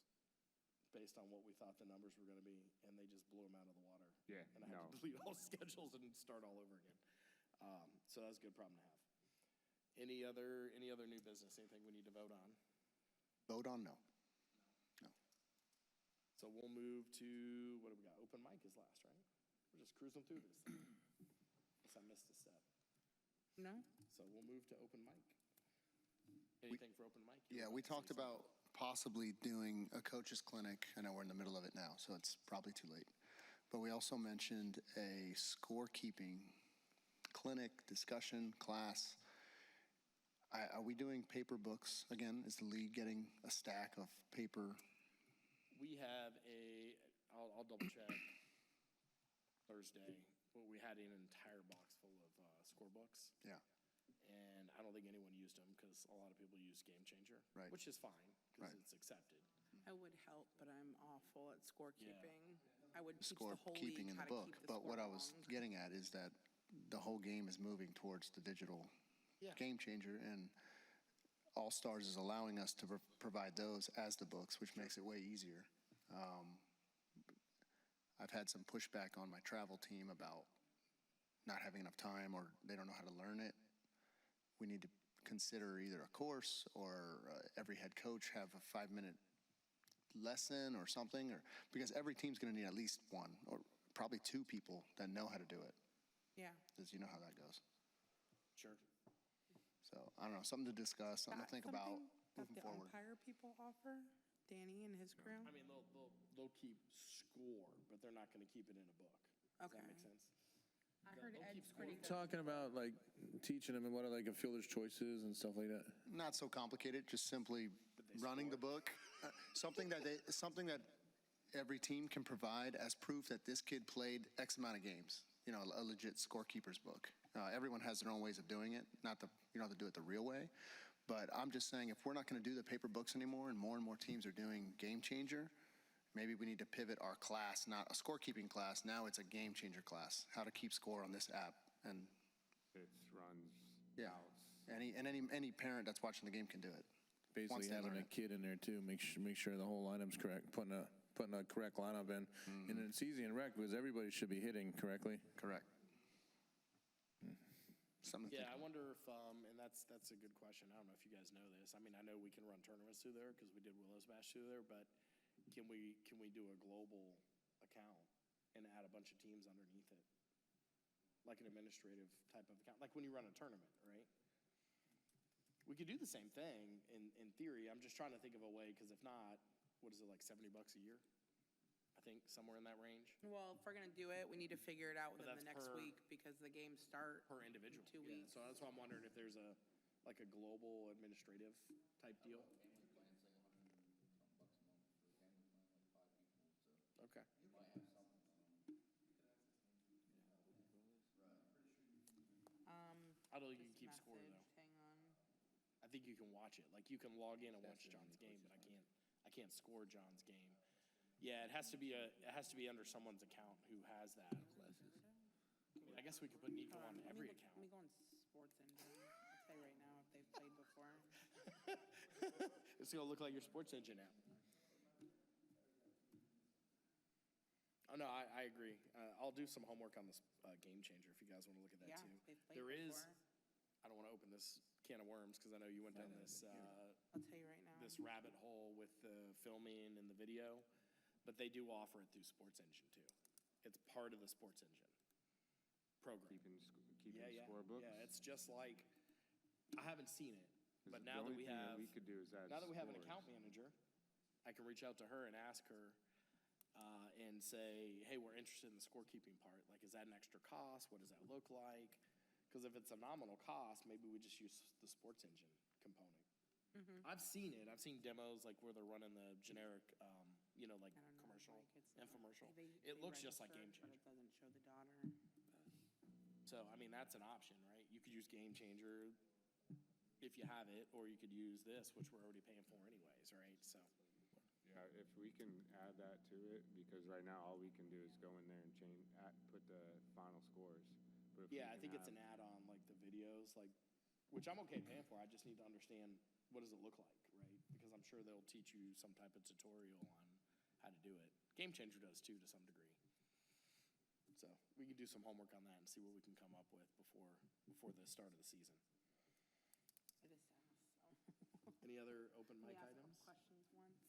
S1: based on what we thought the numbers were going to be, and they just blew them out of the water.
S5: Yeah,
S1: And I had to delete all the schedules and start all over again. So that's a good problem to have. Any other new business? Anything we need to vote on?
S2: vote on no.
S1: So we'll move to, what do we got? Open mic is last, right? We're just cruising through this thing. Unless I missed a step.
S3: No?
S1: So we'll move to open mic. Anything for open mic? You
S2: Yeah,
S1: were
S2: we
S1: about to
S2: talked
S1: say
S2: about possibly doing a coaches clinic. I know we're in the middle of it now, so it's probably too late. But we also mentioned a scorekeeping clinic, discussion, class. Are we doing paper books again? Is the league getting a stack of paper?
S1: We have I'll double check Thursday, but we had an entire box full of scorebooks.
S2: Yeah.
S1: And I don't think anyone used them because a lot of people use Game Changer.
S2: Right.
S1: Which is fine because
S2: Right.
S1: it's accepted.
S3: I would help, but I'm awful at scorekeeping. I would teach the whole
S2: Scorekeeping
S3: league
S2: in
S3: how
S2: the
S3: to
S2: book.
S3: keep the
S2: But what
S3: score
S2: I was
S3: long.
S2: getting at is that the whole game is moving towards the digital
S1: Yeah.
S2: Game Changer, and All Stars is allowing us to provide those as the books, which makes it way easier. I've had some pushback on my travel team about not having enough time or they don't know how to learn it. We need to consider either a course or every head coach have a 5-minute lesson or something, or because every team's going to need at least one or probably 2 people that know how to do it,
S3: Yeah.
S2: because you know how that goes.
S1: Sure.
S2: So I don't know, something to discuss, something to
S3: That
S2: think about
S3: something that
S2: moving
S3: the
S2: forward.
S3: umpire people offer? Danny and his crew?
S1: I mean, they'll keep score, but they're not going to keep it in a book. Does that
S3: Okay.
S1: make sense?
S3: I heard
S1: they'll keep
S3: Ed's pretty good.
S4: Talking about like teaching them and what are like a fielder's choices and stuff like that.
S2: Not so complicated, just simply running the book. Something that every team can provide as proof that this kid played X amount of games, a legit scorekeeper's book. Everyone has their own ways of doing it, not the, you don't have to do it the real way. But I'm just saying, if we're not going to do the paper books anymore and more teams are doing Game Changer, maybe we need to pivot our class, not a scorekeeping class. Now it's a Game Changer class, how to keep score on this app. And
S5: It runs
S2: yeah,
S5: outs.
S2: any parent that's watching the game can do it.
S4: Basically
S2: Once they
S4: having
S2: learn
S4: a kid in there too, make sure the whole lineup's correct, putting a correct lineup in. And it's easy in rec because everybody should be hitting correctly.
S2: Correct. Something to
S1: Yeah,
S2: think
S1: I wonder if, and that's a good question. I don't know if you guys know this. I mean, I know we can run tournaments through there because we did Willows Bash through there, but can we do a global account and add a bunch of teams underneath it? Like an administrative type of account, like when you run a tournament, right? We could do the same thing in theory. I'm just trying to think of a way, because if not, what is it, like $70 a year? I think somewhere in that range
S3: Well, if we're gonna do it, we need to figure it out
S1: But
S3: within the
S1: that's
S3: next
S1: per-
S3: week because the games start.
S1: per individual.
S3: 2
S1: Yeah,
S3: weeks.
S1: so that's why I'm wondering if there's a global administrative type deal. Okay. I don't think you can keep score though.
S3: Hang on.
S1: I think you can watch it. Like you can log in and watch John's game, but I can't score John's game. Yeah, it has to be under someone's account who has that. I mean, I guess we could put Nico on every
S3: Let
S1: account.
S3: me go on Sports Engine. I'll tell you right now if they've played before.
S1: It's gonna look like your Sports Engine app. Oh, no, I agree. I'll do some homework on this Game Changer if you guys want to look at that
S3: Yeah,
S1: too.
S3: they've played
S1: There is,
S3: before.
S1: I don't want to open this can of worms because I know you went down this,
S3: I'll tell you right now.
S1: this rabbit hole with the filming and the video, but they do offer it through Sports Engine too. It's part of the Sports Engine program.
S5: Keeping
S1: Yeah,
S5: scorebooks.
S1: yeah, it's just like, I haven't seen it,
S5: 'Cause
S1: but
S5: the
S1: now that
S5: only
S1: we
S5: thing
S1: have,
S5: we could do is add
S1: now that we have an
S5: scores.
S1: account manager, I can reach out to her and ask her, and say, hey, we're interested in the scorekeeping part. Like, is that an extra cost? What does that look like? Because if it's a nominal cost, maybe we just use the Sports Engine component. I've seen it. I've seen demos like where they're running the generic, like
S3: I don't know,
S1: commercial,
S3: like, it's,
S1: infomercial.
S3: they
S1: It looks just like
S3: register,
S1: Game
S3: but
S1: Changer.
S3: it doesn't show the daughter.
S1: So, I mean, that's an option, right? You could use Game Changer if you have it, or you could use this, which we're already paying for anyways, right? So,
S5: Yeah, if we can add that to it, because right now all we can do is go in there and put the final scores. But if we
S1: yeah, I
S5: can
S1: think it's
S5: have-
S1: an add-on, like the videos, like, which I'm okay paying for. I just need to understand what does it look like, right? Because I'm sure they'll teach you some type of tutorial on how to do it. Game Changer does too, to some degree. So we can do some homework on that and see what we can come up with before the start of the season.
S3: It is sad, so.
S1: Any other open
S3: We
S1: mic
S3: asked
S1: items?
S3: questions once.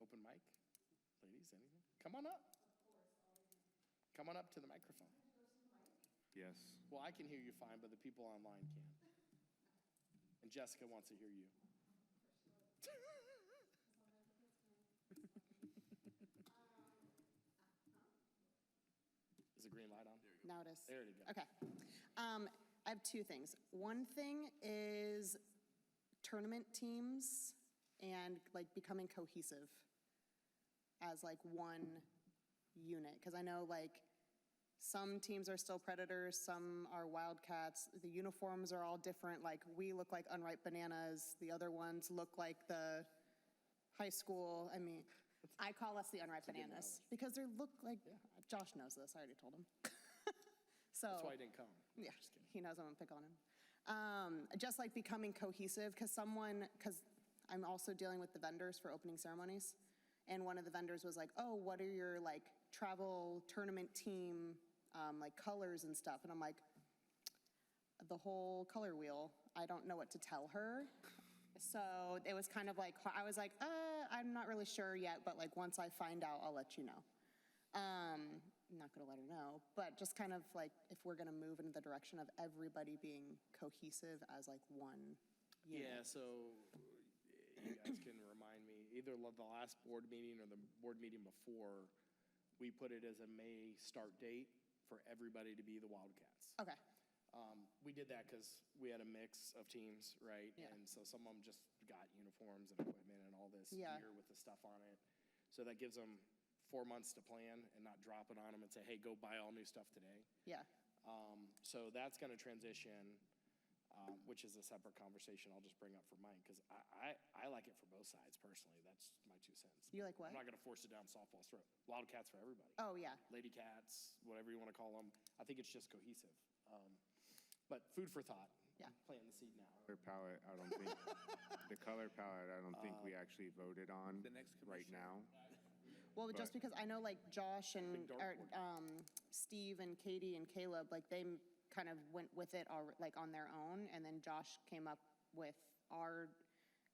S1: Open mic? Ladies, anything? Come on up. Come on up to the microphone.
S5: Yes.
S1: Well, I can hear you fine, but the people online can't. And Jessica wants to hear you. Is the green light on?
S10: Now it is.
S1: There you go.
S10: Okay. I have two things. One thing is tournament teams and like becoming cohesive as like one unit. Because I know like some teams are still Predators, some are Wildcats. The uniforms are all different. Like we look like unripe bananas. The other ones look like the high school. I mean, I call us the unripe bananas because they look like, Josh knows this, I already told him. So,
S1: That's why I didn't come.
S10: yeah, he knows I'm gonna pick on him. Just like becoming cohesive, because I'm also dealing with the vendors for opening ceremonies. And one of the vendors was like, oh, what are your like travel tournament team, like colors and stuff? And I'm like, the whole color wheel, I don't know what to tell her. So it was kind of like, I was like, I'm not really sure yet, but like once I find out, I'll let you know. I'm not gonna let her know, but just kind of like if we're gonna move in the direction of everybody being cohesive as like one unit.
S1: Yeah, so you guys can remind me, either the last board meeting or the board meeting before, we put it as a May start date for everybody to be the Wildcats.
S10: Okay,
S1: We did that because we had a mix of teams, right?
S10: Yeah.
S1: And so some of them just got uniforms and equipment and all this
S10: Yeah.
S1: gear with the stuff on it. So that gives them 4 months to plan and not drop it on them and say, hey, go buy all new stuff today.
S10: Yeah,
S1: So that's going to transition, which is a separate conversation I'll just bring up for Mike, because I like it for both sides personally. That's my 2 cents.
S10: you like what?
S1: I'm not going to force it down softball's throat. Wildcats for everybody.
S10: Oh, yeah,
S1: Lady Cats, whatever you want to call them. I think it's just cohesive. But food for thought.
S10: Yeah.
S1: Planting the seed now.
S5: Color palette, I don't think, the color palette, I don't think we actually voted on
S6: The next
S5: right
S6: commissioner.
S5: now.
S10: well, just because I know like Josh and,
S1: Big dartboard.
S10: Steve and Katie and Caleb, like they kind of went with it like on their own, and then Josh came up with our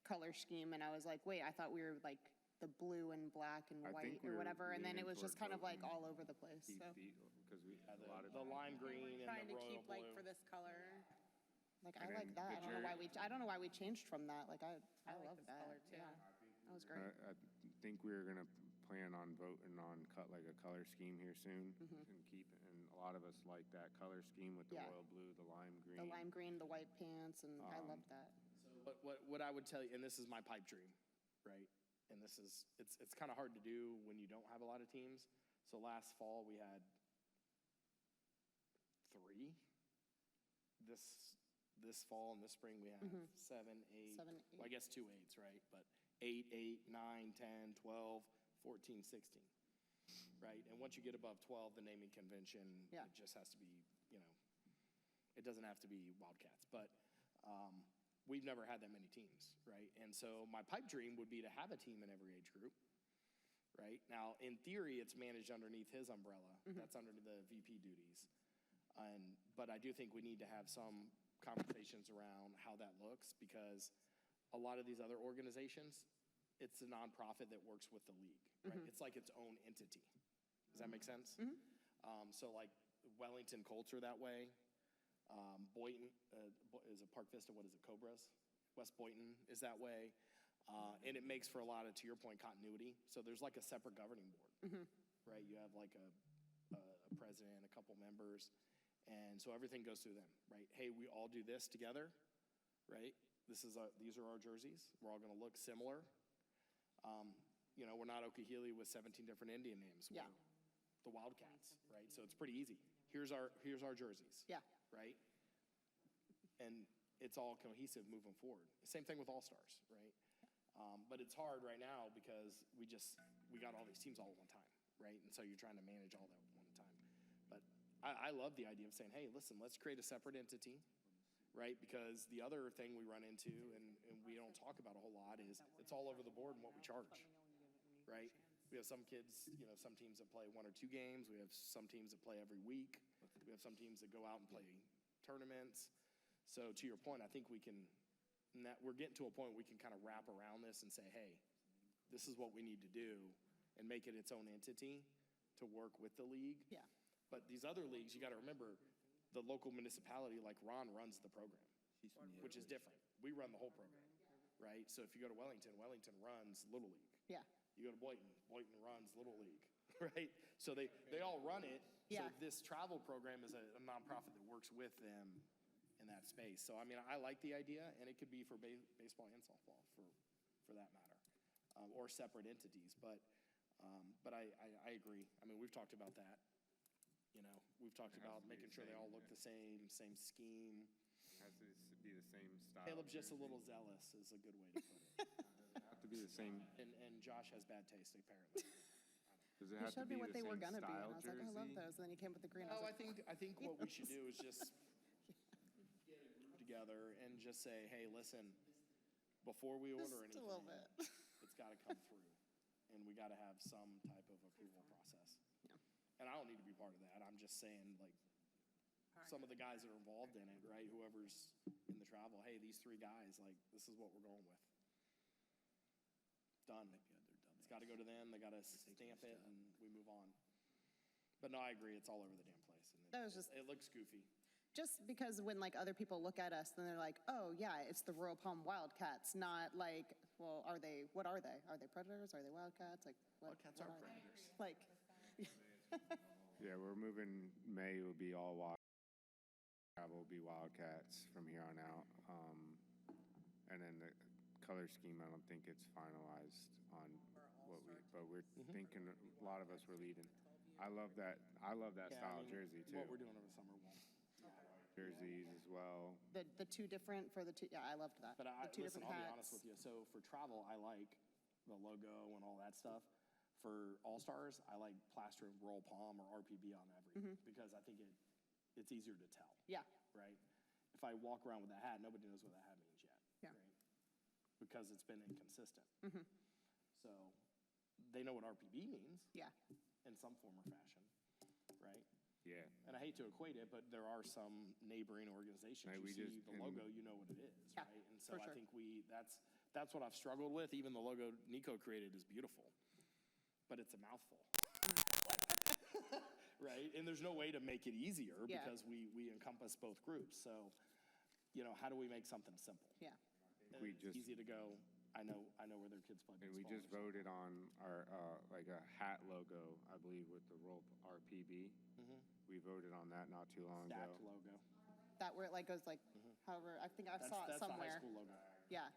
S10: color scheme, and I was like, wait, I thought we were like the blue and black and
S5: I
S10: white
S5: think
S10: or
S5: we're
S10: whatever, and then it
S5: leaning
S10: was just
S5: toward
S10: kind of like
S5: voting
S10: all over the place,
S5: Keep
S10: so.
S5: because we, a
S1: The,
S5: lot of.
S1: the lime green and
S3: Trying
S1: the
S3: to
S1: royal
S3: keep like
S1: blue.
S3: for this color.
S10: Like,
S5: And
S10: I like
S5: then
S10: that.
S5: the
S10: I don't know why we changed from that. Like, I
S3: I like
S10: love
S3: this
S10: that.
S3: color, too.
S10: Yeah, that was great.
S5: I think we're gonna plan on voting on like a color scheme here soon
S10: Mm-hmm.
S5: and keep, and a lot of us like that color scheme with the
S10: Yeah.
S5: royal blue, the lime green.
S10: The lime green, the white pants, and I love that.
S1: What I would tell you, and this is my pipe dream, right? And this is, it's kind of hard to do when you don't have a lot of teams. So last fall, we had 3. This fall and this spring, we have 7, 8.
S10: 7,
S1: Well, I guess 2 8s, right? But 8, 8, 9, 10, 12, 14, 16, right? And once you get above 12, the naming convention,
S10: Yeah.
S1: it just has to be, it doesn't have to be Wildcats. But we've never had that many teams, right? And so my pipe dream would be to have a team in every age group, right? Now, in theory, it's managed underneath his umbrella. That's under the VP duties. But I do think we need to have some conversations around how that looks, because a lot of these other organizations, it's a nonprofit that works with the league, right? It's like its own entity. Does that make sense? So like Wellington Colts are that way. Boynton, is it Park Vista? What is it, Cobras? West Boynton is that way. And it makes for a lot of, to your point, continuity. So there's like a separate governing board, right? You have like a president, a couple members, and so everything goes through them, right? Hey, we all do this together, right? These are our jerseys. We're all going to look similar. We're not Okehili with 17 different Indian names.
S10: Yeah.
S1: We're the Wildcats, right? So it's pretty easy. Here's our jerseys.
S10: Yeah.
S1: Right? And it's all cohesive moving forward. Same thing with All-Stars, right? But it's hard right now because we got all these teams all at one time, right? And so you're trying to manage all that at one time. But I love the idea of saying, hey, listen, let's create a separate entity, right? Because the other thing we run into, and we don't talk about a whole lot, is it's all over the board in what we charge, right? We have some kids, some teams that play 1 or 2 games. We have some teams that play every week. We have some teams that go out and play tournaments. So to your point, I think we're getting to a point where we can kind of wrap around this and say, hey, this is what we need to do, and make it its own entity to work with the league.
S10: Yeah.
S1: But these other leagues, you got to remember, the local municipality, like Ron runs the program, which is different. We run the whole program, right? So if you go to Wellington, Wellington runs Little League.
S10: Yeah.
S1: You go to Boynton, Boynton runs Little League, right? So they all run it.
S10: Yeah.
S1: So this travel program is a nonprofit that works with them in that space. So, I mean, I like the idea, and it could be for baseball and softball for that matter, or separate entities. But I agree. I mean, we've talked about that. We've talked
S5: It has
S1: about
S5: to be
S1: making
S5: the
S1: sure they
S5: same,
S1: all look
S5: yeah.
S1: the same scheme.
S5: It has to be the same style.
S1: Caleb's just a
S5: jersey.
S1: little zealous is a good way to put it.
S5: Does it have to be the same,
S1: And Josh has bad taste, apparently.
S5: does it
S10: He
S5: have to
S10: showed
S5: be
S10: me what
S5: the
S10: they were
S5: same
S10: gonna be, and
S5: style
S10: I was like, I love
S5: jersey?
S10: those, and then he came with the green.
S1: No,
S10: I
S1: I
S10: was like,
S1: think what we should do is just get a group together and just say, hey, listen, before we order
S10: just a
S1: anything,
S10: little bit.
S1: it's got to come through, and we got to have some type of approval process.
S10: Yeah.
S1: And I don't need to be part of that. I'm just saying, like, some of the guys that are involved in it, right? Whoever's in the travel, hey, these 3 guys, like, this is what we're going with. Done. It's got to go to them. They got to stamp it, and we move on. But no, I agree. It's all over the damn place, and
S10: That was just-
S1: it looks goofy.
S10: Just because when like other people look at us, then they're like, oh yeah, it's the Royal Palm Wildcats, not like, well, what are they? Are they predators? Are they wildcats? Like,
S1: Wildcats are
S10: they?
S1: predators.
S10: Like,
S5: Yeah, we're moving, May will be all wild. Travel will be Wildcats from here on out. And then the color scheme, I don't think it's finalized on what we, but we're thinking, a lot of us were leading. I love that style jersey too.
S1: What we're doing over summer won't.
S5: Jerseys as well.
S10: The two different for the two, yeah, I loved that.
S1: But
S10: The two
S1: listen,
S10: different
S1: I'll be
S10: hats.
S1: honest with you. So for travel, I like the logo and all that stuff. For All-Stars, I like plaster of Royal Palm or RPB on everything because I think it's easier to tell,
S10: Yeah,
S1: right? If I walk around with that hat, nobody knows what that hat means yet.
S10: Yeah.
S1: Right? Because it's been inconsistent. So they know what RPB means
S10: yeah,
S1: in some form or fashion, right?
S5: Yeah.
S1: And I hate to equate it, but there are some neighboring organizations.
S5: Right,
S1: You
S5: we
S1: see
S5: just-
S1: the logo, you know what it is,
S10: Yeah,
S1: right? And so
S10: for
S1: I
S10: sure.
S1: think that's what I've struggled with. Even the logo Nico created is beautiful, but it's a mouthful. Right? And there's no way to make it easier
S10: Yeah.
S1: because we encompass both groups. So, how do we make something simple?
S10: yeah.
S1: And
S5: We
S1: it's
S5: just-
S1: easy to go, I know where their kids play
S5: And
S1: baseball.
S5: we just
S1: or something.
S5: voted on our, like a hat logo, I believe, with the roll RPB. We voted on that not too long
S1: Stacked
S5: ago.
S1: logo.
S10: That where it like goes like, however, I think I saw it
S1: That's the high
S10: somewhere.
S1: school logo.
S10: Yeah,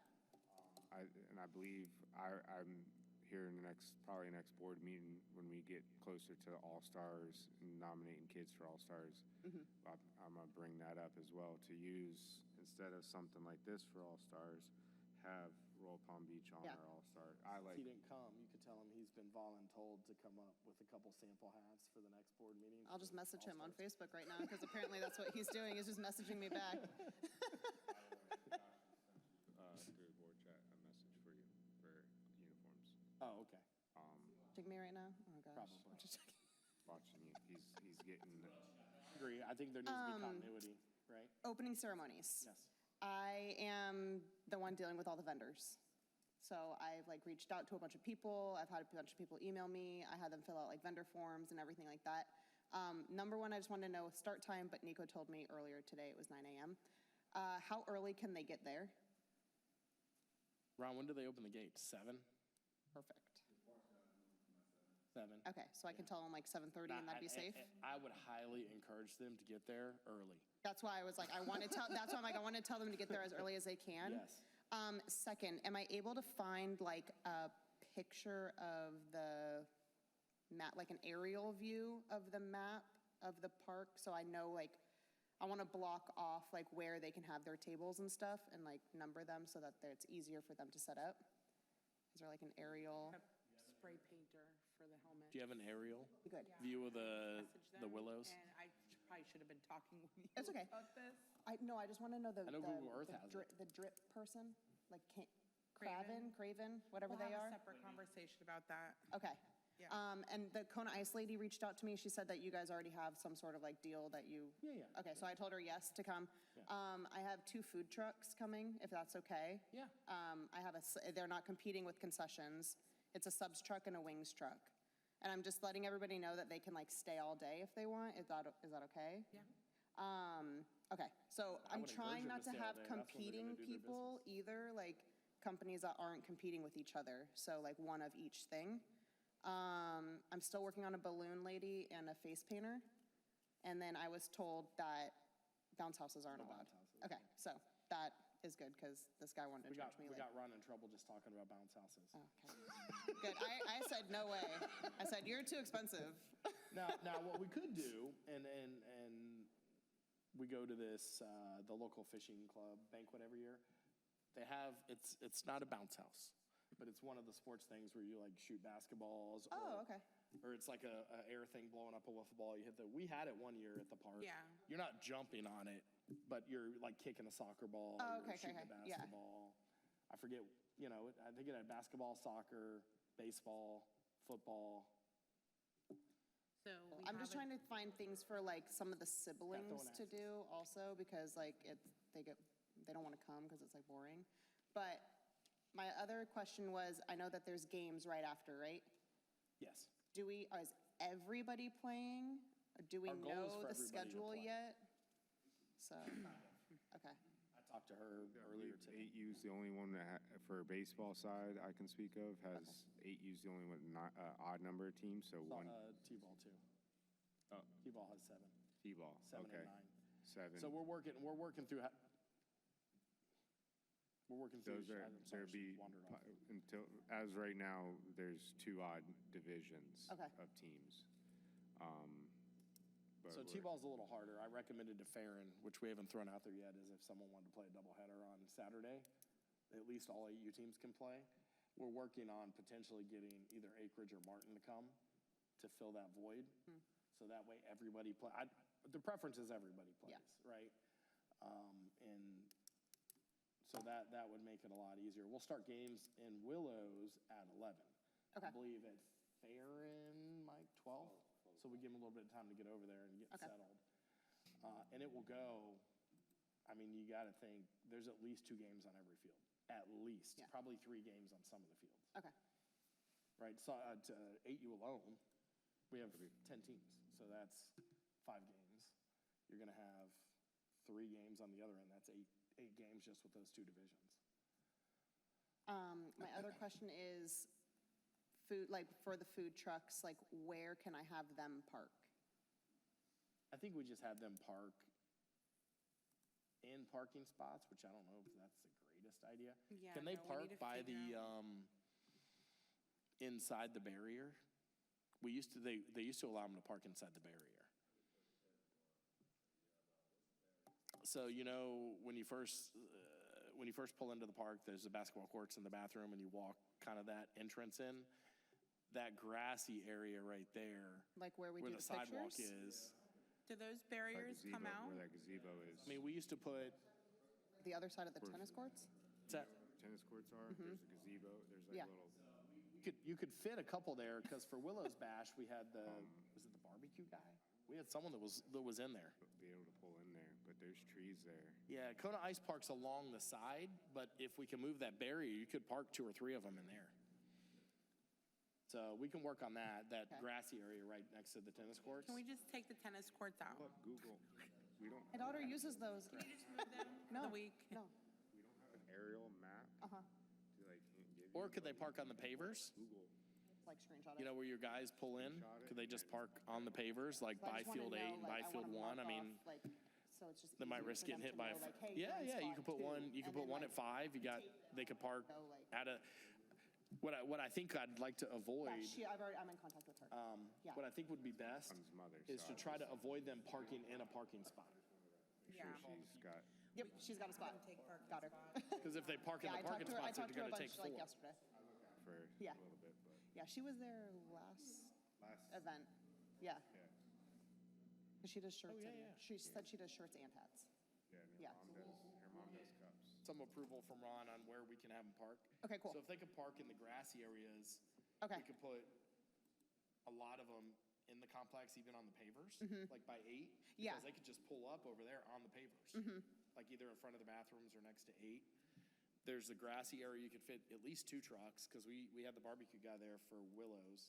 S5: I believe I'm here in the probably next board meeting when we get closer to All-Stars and nominating kids for All-Stars. I'm gonna bring that up as well to use, instead of something like this for All-Stars, have Royal Palm Beach on
S10: Yeah.
S5: our All-Star. I
S1: If
S5: like,
S1: he didn't come, you could tell him he's been voluntold to come up with a couple sample hats for the next board meeting.
S10: I'll just
S1: for
S10: message him on
S1: All-Stars.
S10: Facebook right now because apparently that's what he's doing is just messaging me back.
S5: through the board chat, a message for you for uniforms.
S1: Oh, okay.
S10: Check me right now? Oh, gosh.
S1: Probably.
S10: I'm just checking.
S5: Watching you, he's getting,
S1: Agree. I think there needs to be continuity, right?
S10: Opening ceremonies.
S1: Yes.
S10: I am the one dealing with all the vendors. So I've like reached out to a bunch of people. I've had a bunch of people email me. I had them fill out like vendor forms and everything like that. Number one, I just wanted to know start time, but Nico told me earlier today it was 9 a.m. How early can they get there?
S1: Ron, when do they open the gates? 7?
S10: Perfect.
S1: 7.
S10: Okay, so I can tell them like 7:30 and that'd be safe?
S1: I would highly encourage them to get there early.
S10: That's why I was like, that's why I'm like, I want to tell them to get there as early as they can.
S1: Yes.
S10: Second, am I able to find like a picture of the map, like an aerial view of the map of the park? So I know like, I want to block off like where they can have their tables and stuff and like number them so that it's easier for them to set up. Is there like an aerial?
S3: Spray painter for the helmet.
S1: Do you have an aerial
S10: Good.
S1: view of the
S3: Message them,
S1: willows?
S3: And I probably should have been talking with you
S10: It's okay.
S3: about this.
S10: I just want to know the,
S1: I know Google Earth has it.
S10: the drip person, like
S3: Craven?
S10: Craven, whatever
S3: We'll
S10: they
S3: have
S10: are.
S3: a separate conversation about that.
S10: Okay.
S3: Yeah.
S10: And the Kona Ice lady reached out to me. She said that you guys already have some sort of like deal that you.
S1: Yeah.
S10: Okay, so I told her yes to come.
S1: Yeah.
S10: I have 2 food trucks coming, if that's okay.
S1: Yeah.
S10: I have they're not competing with concessions. It's a subs truck and a wings truck. And I'm just letting everybody know that they can like stay all day if they want. Is that okay?
S3: Yeah.
S10: Okay, so
S1: I
S10: I'm
S1: would
S10: trying
S1: encourage them to stay
S10: not to
S1: all
S10: have
S1: day. That's when they're
S10: competing
S1: gonna do their
S10: people either, like companies that aren't competing with each other. So like one of each thing. I'm still working on a balloon lady and a face painter. And then I was told that bounce houses aren't
S1: No
S10: allowed.
S1: bounce houses.
S10: Okay, so that is good because this guy wanted to
S1: We
S10: charge me
S1: got
S10: like.
S1: Ron in trouble just talking about bounce houses.
S10: Okay. Good. I said, no way. I said, you're too expensive.
S1: Now, what we could do, and we go to this, the local fishing club banquet every year. They have, it's not a bounce house, but it's one of the sports things where you like shoot basketballs.
S10: Oh, okay.
S1: Or it's like a air thing blowing up a wiffle ball. You hit we had it one year at the park.
S3: Yeah.
S1: You're not jumping on it, but you're like kicking a soccer ball.
S10: Oh,
S1: you're
S10: okay,
S1: shooting a
S10: yeah.
S1: basketball. I forget, I think it had basketball, soccer, baseball, football.
S3: So we
S10: I'm just
S3: have
S10: trying to find things for like some of the siblings to do also because like they don't want to come because it's like boring. But my other question was, I know that there's games right after, right?
S1: Yes.
S10: Is everybody playing? Or do we
S1: Our goal is
S10: know
S1: for
S10: the
S1: everybody to
S10: schedule
S1: play.
S10: yet? So, okay.
S1: I talked to her earlier today.
S5: 8U's the only one that, for baseball side I can speak of, has 8U's the only one, odd number of teams, so one,
S1: T-ball too.
S5: Oh.
S1: T-ball has 7.
S5: T-ball,
S1: 7
S5: okay.
S1: and 9.
S5: 7.
S1: So we're working through, we're working through.
S5: Those are,
S1: I'm sorry,
S5: there'd be,
S1: she wandered off.
S5: until, as right now, there's 2 odd divisions
S10: Okay.
S5: of teams. But
S1: So
S5: we're-
S1: T-ball's a little harder. I recommended to Farron, which we haven't thrown out there yet, is if someone wanted to play a doubleheader on Saturday, at least all 8U teams can play. We're working on potentially getting either Acreage or Martin to come to fill that void. So that way everybody the preference is everybody plays, right? And so that would make it a lot easier. We'll start games in Willows at 11.
S10: Okay.
S1: I believe at Farron, Mike, 12. So we give them a little bit of time to get over there and get
S10: Okay.
S1: settled. And it will go, I mean, you got to think, there's at least 2 games on every field. At least.
S10: Yeah.
S1: Probably 3 games on some of the fields.
S10: Okay.
S1: Right? So to 8U alone, we have 10 teams. So that's 5 games. You're going to have 3 games on the other end. That's 8 games just with those 2 divisions.
S10: My other question is food, like for the food trucks, like where can I have them park?
S1: I think we just have them park in parking spots, which I don't know if that's the greatest idea.
S3: Yeah,
S1: Can they
S3: no, we
S1: park
S3: need to
S1: by
S3: figure
S1: the, inside the barrier? They used to allow them to park inside the barrier. So, you know, when you first pull into the park, there's the basketball courts and the bathroom, and you walk kind of that entrance in. That grassy area right there,
S10: Like where we
S1: where
S10: do
S1: the
S10: the
S1: sidewalk
S10: pictures?
S1: is.
S3: Do those
S5: that
S3: barriers
S5: gazebo-
S3: come out?
S5: Where that gazebo is.
S1: I mean, we used to put,
S10: The other side of the tennis courts?
S5: Tennis courts are, there's a gazebo, there's like
S10: Yeah.
S5: little,
S1: you could fit a couple there, because for Willow's Bash, we had was it the barbecue guy? We had someone that was in there.
S5: be able to pull in there, but there's trees there.
S1: Yeah, Kona Ice Park's along the side, but if we can move that barrier, you could park 2 or 3 of them in there. So we can work on that
S10: Okay.
S1: grassy area right next to the tennis courts.
S3: Can we just take the tennis courts out?
S5: Look, Google, we don't,
S10: My daughter uses those.
S3: Can we just move them
S10: No,
S3: the week?
S10: no.
S5: we don't have an aerial map
S10: Uh-huh.
S5: to like give you.
S1: Or could they park on the pavers?
S5: Google.
S10: Like screenshot it.
S1: You know, where your guys pull in? Could they just park on the pavers, like
S10: So I
S1: by
S10: just wanna
S1: field
S10: know,
S1: 8 and
S10: like,
S1: by
S10: I
S1: field
S10: wanna
S1: 1? I
S10: mark
S1: mean,
S10: off, like, so it's just
S1: they might
S10: easier
S1: risk
S10: for
S1: getting
S10: them
S1: hit
S10: to
S1: by
S10: know,
S1: a.
S10: like, hey,
S1: Yeah,
S10: you're in
S1: yeah, you
S10: spot
S1: could put
S10: 2,
S1: one, you could
S10: and
S1: put
S10: then,
S1: one
S10: like,
S1: at 5. They could park
S10: go, like-
S1: at a, what I think I'd like to
S10: Yeah,
S1: avoid,
S10: I'm in contact with her. Yeah.
S1: what I think would be best
S5: Son's mother,
S1: is
S5: so
S1: to try to avoid them parking in a parking spot.
S3: Yeah.
S5: She's got,
S10: Yep, she's got a spot. Got her.
S1: Because if they park in
S10: Yeah,
S1: the
S10: I talked
S1: parking
S10: to her, I
S1: spots, they're
S10: talked to her a
S1: gonna take
S10: bunch
S1: 4.
S10: like yesterday.
S5: for a
S10: Yeah.
S5: little bit, but
S10: Yeah, she was there last
S5: last,
S10: event. Yeah.
S5: yeah,
S10: 'Cause she does shirts
S1: yeah,
S10: and,
S1: yeah.
S10: she said she does shirts and hats.
S5: yeah, and
S10: Yeah.
S5: her mom does cups.
S1: Some approval from Ron on where we can have them park.
S10: Okay, cool.
S1: So if they could park in the grassy areas,
S10: Okay.
S1: we could put a lot of them in the complex, even on the pavers, like by 8.
S10: Yeah.
S1: Because they could just pull up over there on the pavers. Like either in front of the bathrooms or next to 8. There's the grassy area, you could fit at least 2 trucks, because we had the barbecue guy there for Willows.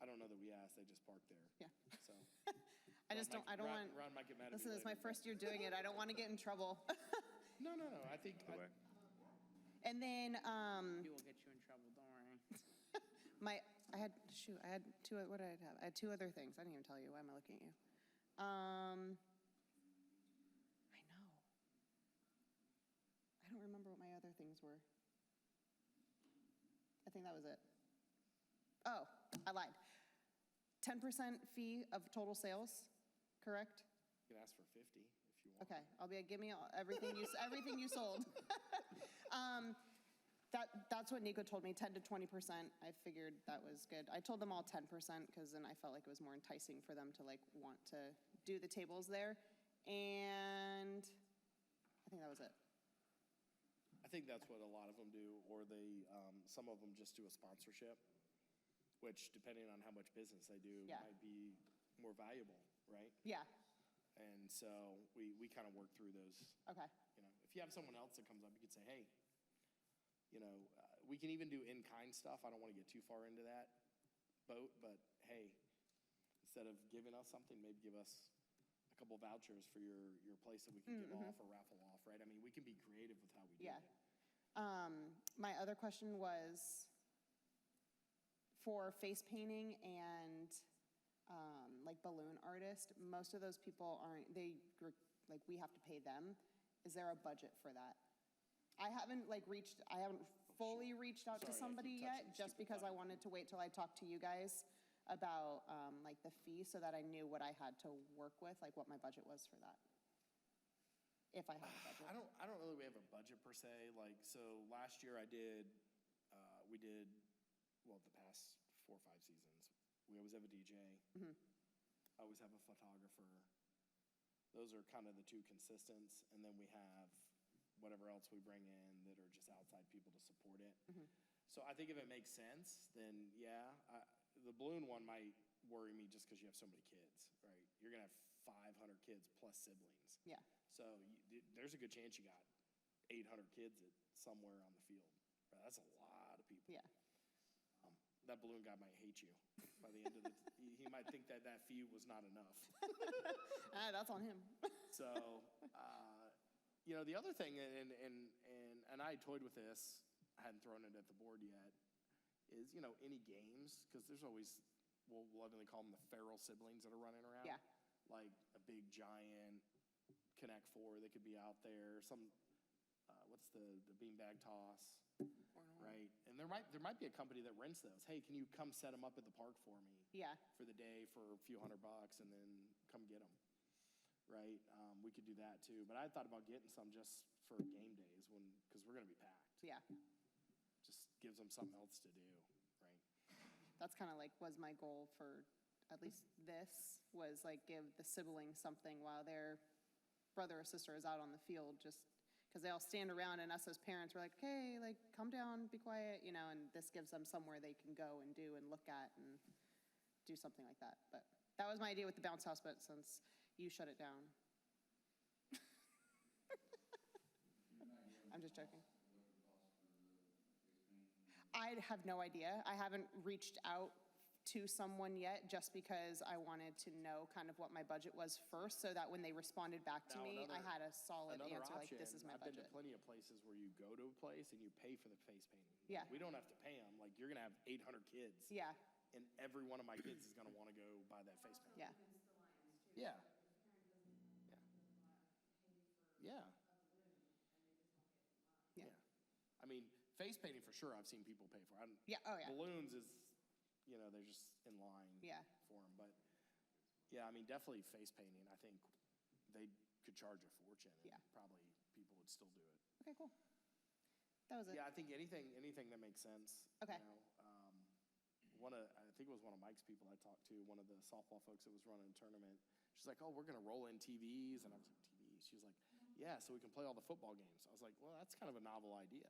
S1: I don't know that we asked, they just parked there.
S10: Yeah.
S1: So.
S10: I just don't, I don't want,
S1: Ron might get mad at me
S10: listen, it's my
S1: later.
S10: first year doing it. I don't want to get in trouble.
S1: No, I think,
S5: The way.
S10: And then,
S3: We will get you in trouble, don't worry.
S10: I had 2, what did I have? I had 2 other things. I didn't even tell you. Why am I looking at you? I know. I don't remember what my other things were. I think that was it. Oh, I lied. 10% fee of total sales, correct?
S1: you can ask for 50 if you want.
S10: Okay, I'll be like, give me everything you sold. That's what Nico told me, 10 to 20%. I figured that was good. I told them all 10% because then I felt like it was more enticing for them to like want to do the tables there. And I think that was it.
S1: I think that's what a lot of them do, or they, some of them just do a sponsorship, which depending on how much business they do,
S10: Yeah.
S1: might be more valuable, right?
S10: Yeah,
S1: And so we kind of work through those,
S10: okay.
S1: you know. If you have someone else that comes up, you could say, hey, you know, we can even do in-kind stuff. I don't want to get too far into that boat, but hey, instead of giving us something, maybe give us a couple vouchers for your place that we can give off or raffle off, right? I mean, we can be creative with how we do
S10: Yeah.
S1: it.
S10: My other question was for face painting and like balloon artist, most of those people aren't, they like, we have to pay them. Is there a budget for that? I haven't fully reached out to
S1: Sorry, I keep
S10: somebody
S1: touching
S10: yet,
S1: the
S10: just
S1: stupid
S10: because I
S1: button.
S10: wanted to wait till I talked to you guys about, like, the fee, so that I knew what I had to work with, like, what my budget was for that. If I have a budget.
S1: I don't know that we have a budget per se, like, so last year we did, well, the past 4 or 5 seasons, we always have a DJ. Always have a photographer. Those are kind of the 2 consistents, and then we have whatever else we bring in that are just outside people to support it. So I think if it makes sense, then yeah, the balloon one might worry me just because you have so many kids, right? You're gonna have 500 kids plus siblings.
S10: Yeah,
S1: So there's a good chance you got 800 kids somewhere on the field. Right? That's a lot of people.
S10: yeah.
S1: That balloon guy might hate you by the end of the. He might think that fee was not enough.
S10: That's on him.
S1: So, the other thing, and I toyed with this, I hadn't thrown it at the board yet, is, any games, because there's always, we'll lovingly call them the feral siblings that are running around.
S10: Yeah.
S1: Like a big giant Connect Four that could be out there, some, what's the beanbag toss, right? And there might be a company that rents those. Hey, can you come set them up at the park for me?
S10: Yeah,
S1: For the day for a few $100 and then come get them, right? We could do that too. But I thought about getting some just for game days because we're going to be packed.
S10: yeah.
S1: Just gives them something else to do, right?
S10: That's kind of like, was my goal for at least this, was like give the siblings something while their brother or sister is out on the field, just because they all stand around and us as parents, we're like, okay, like, calm down, be quiet, and this gives them somewhere they can go and do and look at and do something like that. But that was my idea with the bounce house, but since you shut it down. I'm just joking. I have no idea. I haven't reached out to someone yet, just because I wanted to know kind of what my budget was first, so that when they responded back to
S1: Now,
S10: me, I had a solid
S1: Another
S10: answer, like,
S1: option,
S10: this is my
S1: I've been
S10: budget.
S1: to plenty of places where you go to a place and you pay for the face painting.
S10: Yeah.
S1: We don't have to pay them. Like, you're going to have 800 kids.
S10: Yeah,
S1: And every one of my kids is going to want to go buy that face painting.
S10: yeah,
S1: Yeah. Yeah.
S10: yeah,
S1: I mean, face painting for sure, I've seen people pay for.
S10: yeah, oh, yeah,
S1: Balloons is, they're just in line
S10: Yeah.
S1: for them. But, yeah, I mean, definitely face painting. I think they could charge a fortune. And
S10: Yeah.
S1: probably people would still do it.
S10: okay, cool. That was it.
S1: Yeah, I think anything that makes sense.
S10: Okay.
S1: I think it was one of Mike's people I talked to, one of the softball folks that was running a tournament. She's like, oh, we're going to roll in TVs. And I was like, TVs? She was like, yeah, so we can play all the football games. I was like, well, that's kind of a novel idea.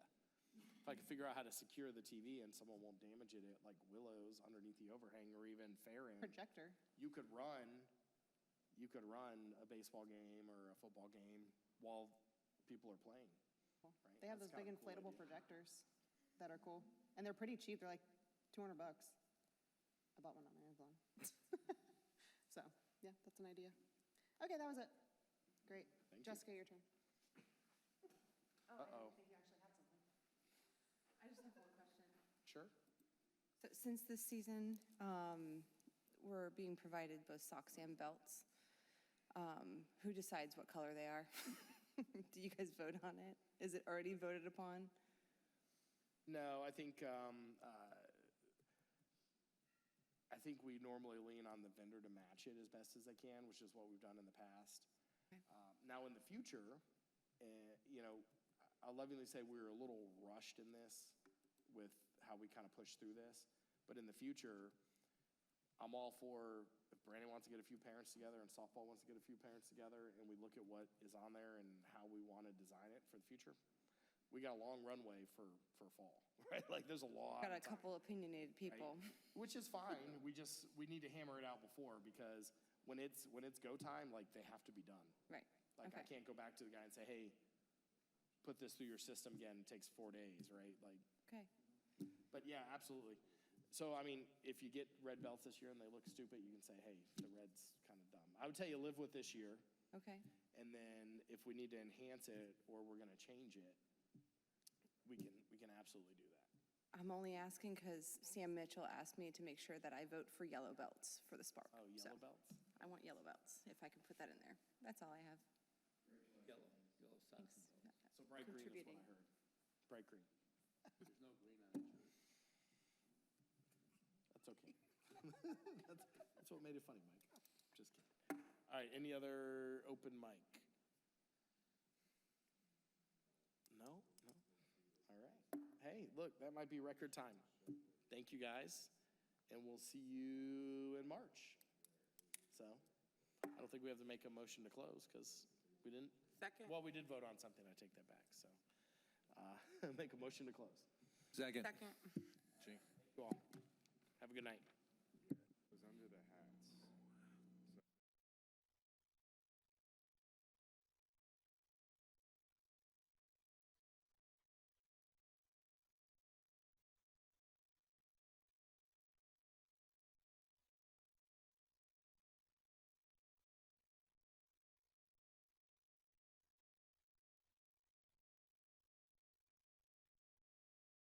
S1: If I could figure out how to secure the TV and someone won't damage it at like Willows underneath the overhang or even Farron,
S10: Projector.
S1: you could run a baseball game or a football game while people are playing.
S10: Cool.
S1: Right?
S10: They have
S1: That's
S10: those big
S1: kinda a cool
S10: inflatable
S1: idea.
S10: projectors that are cool, and they're pretty cheap. They're like $200. I bought one on Amazon. So, yeah, that's an idea. Okay, that was it. Great.
S1: Thank you.
S10: Jessica, your turn.
S1: Uh-oh.
S9: I think you actually had something. I just have one question.
S1: Sure.
S11: So since this season, we're being provided both socks and belts. Who decides what color they are? Do you guys vote on it? Is it already voted upon?
S1: No, I think we normally lean on the vendor to match it as best as they can, which is what we've done in the past. Now, in the future, I'll lovingly say we were a little rushed in this with how we kind of pushed through this. But in the future, I'm all for, if Brandon wants to get a few parents together and softball wants to get a few parents together, and we look at what is on there and how we want to design it for the future, we got a long runway for fall, right? Like, there's a lot.
S11: Got a
S1: of time.
S11: couple opinionated people.
S1: Which is fine. We need to hammer it out before, because when it's go time, like, they have to be done.
S11: Right.
S1: Like, I
S11: Okay.
S1: can't go back to the guy and say, hey, put this through your system again. It takes 4 days, right? Like,
S11: Okay.
S1: but yeah, absolutely. So, I mean, if you get red belts this year and they look stupid, you can say, hey, the red's kind of dumb. I would tell you live with this year,
S11: Okay.
S1: and then if we need to enhance it or we're going to change it, we can absolutely do that.
S11: I'm only asking because Sam Mitchell asked me to make sure that I vote for yellow belts for the Spark.
S1: Oh,
S11: So
S1: yellow belts?
S11: I want yellow belts, if I can put that in there. That's all I have.
S1: So bright green is what I
S11: Contributing.
S1: heard. Bright green.
S7: There's no green on it.
S1: That's okay. That's what made it funny, Mike. Just kidding. All right, any other open mic? No? No? All right. Hey, look, that might be record time. Thank you, guys, and we'll see you in March. So, I don't think we have to make a motion to close, because we didn't.
S3: Second.
S1: Well, we did vote on something, I take that back, so. Make a motion to close.
S4: Second.
S3: Second.
S1: You all, have a good night.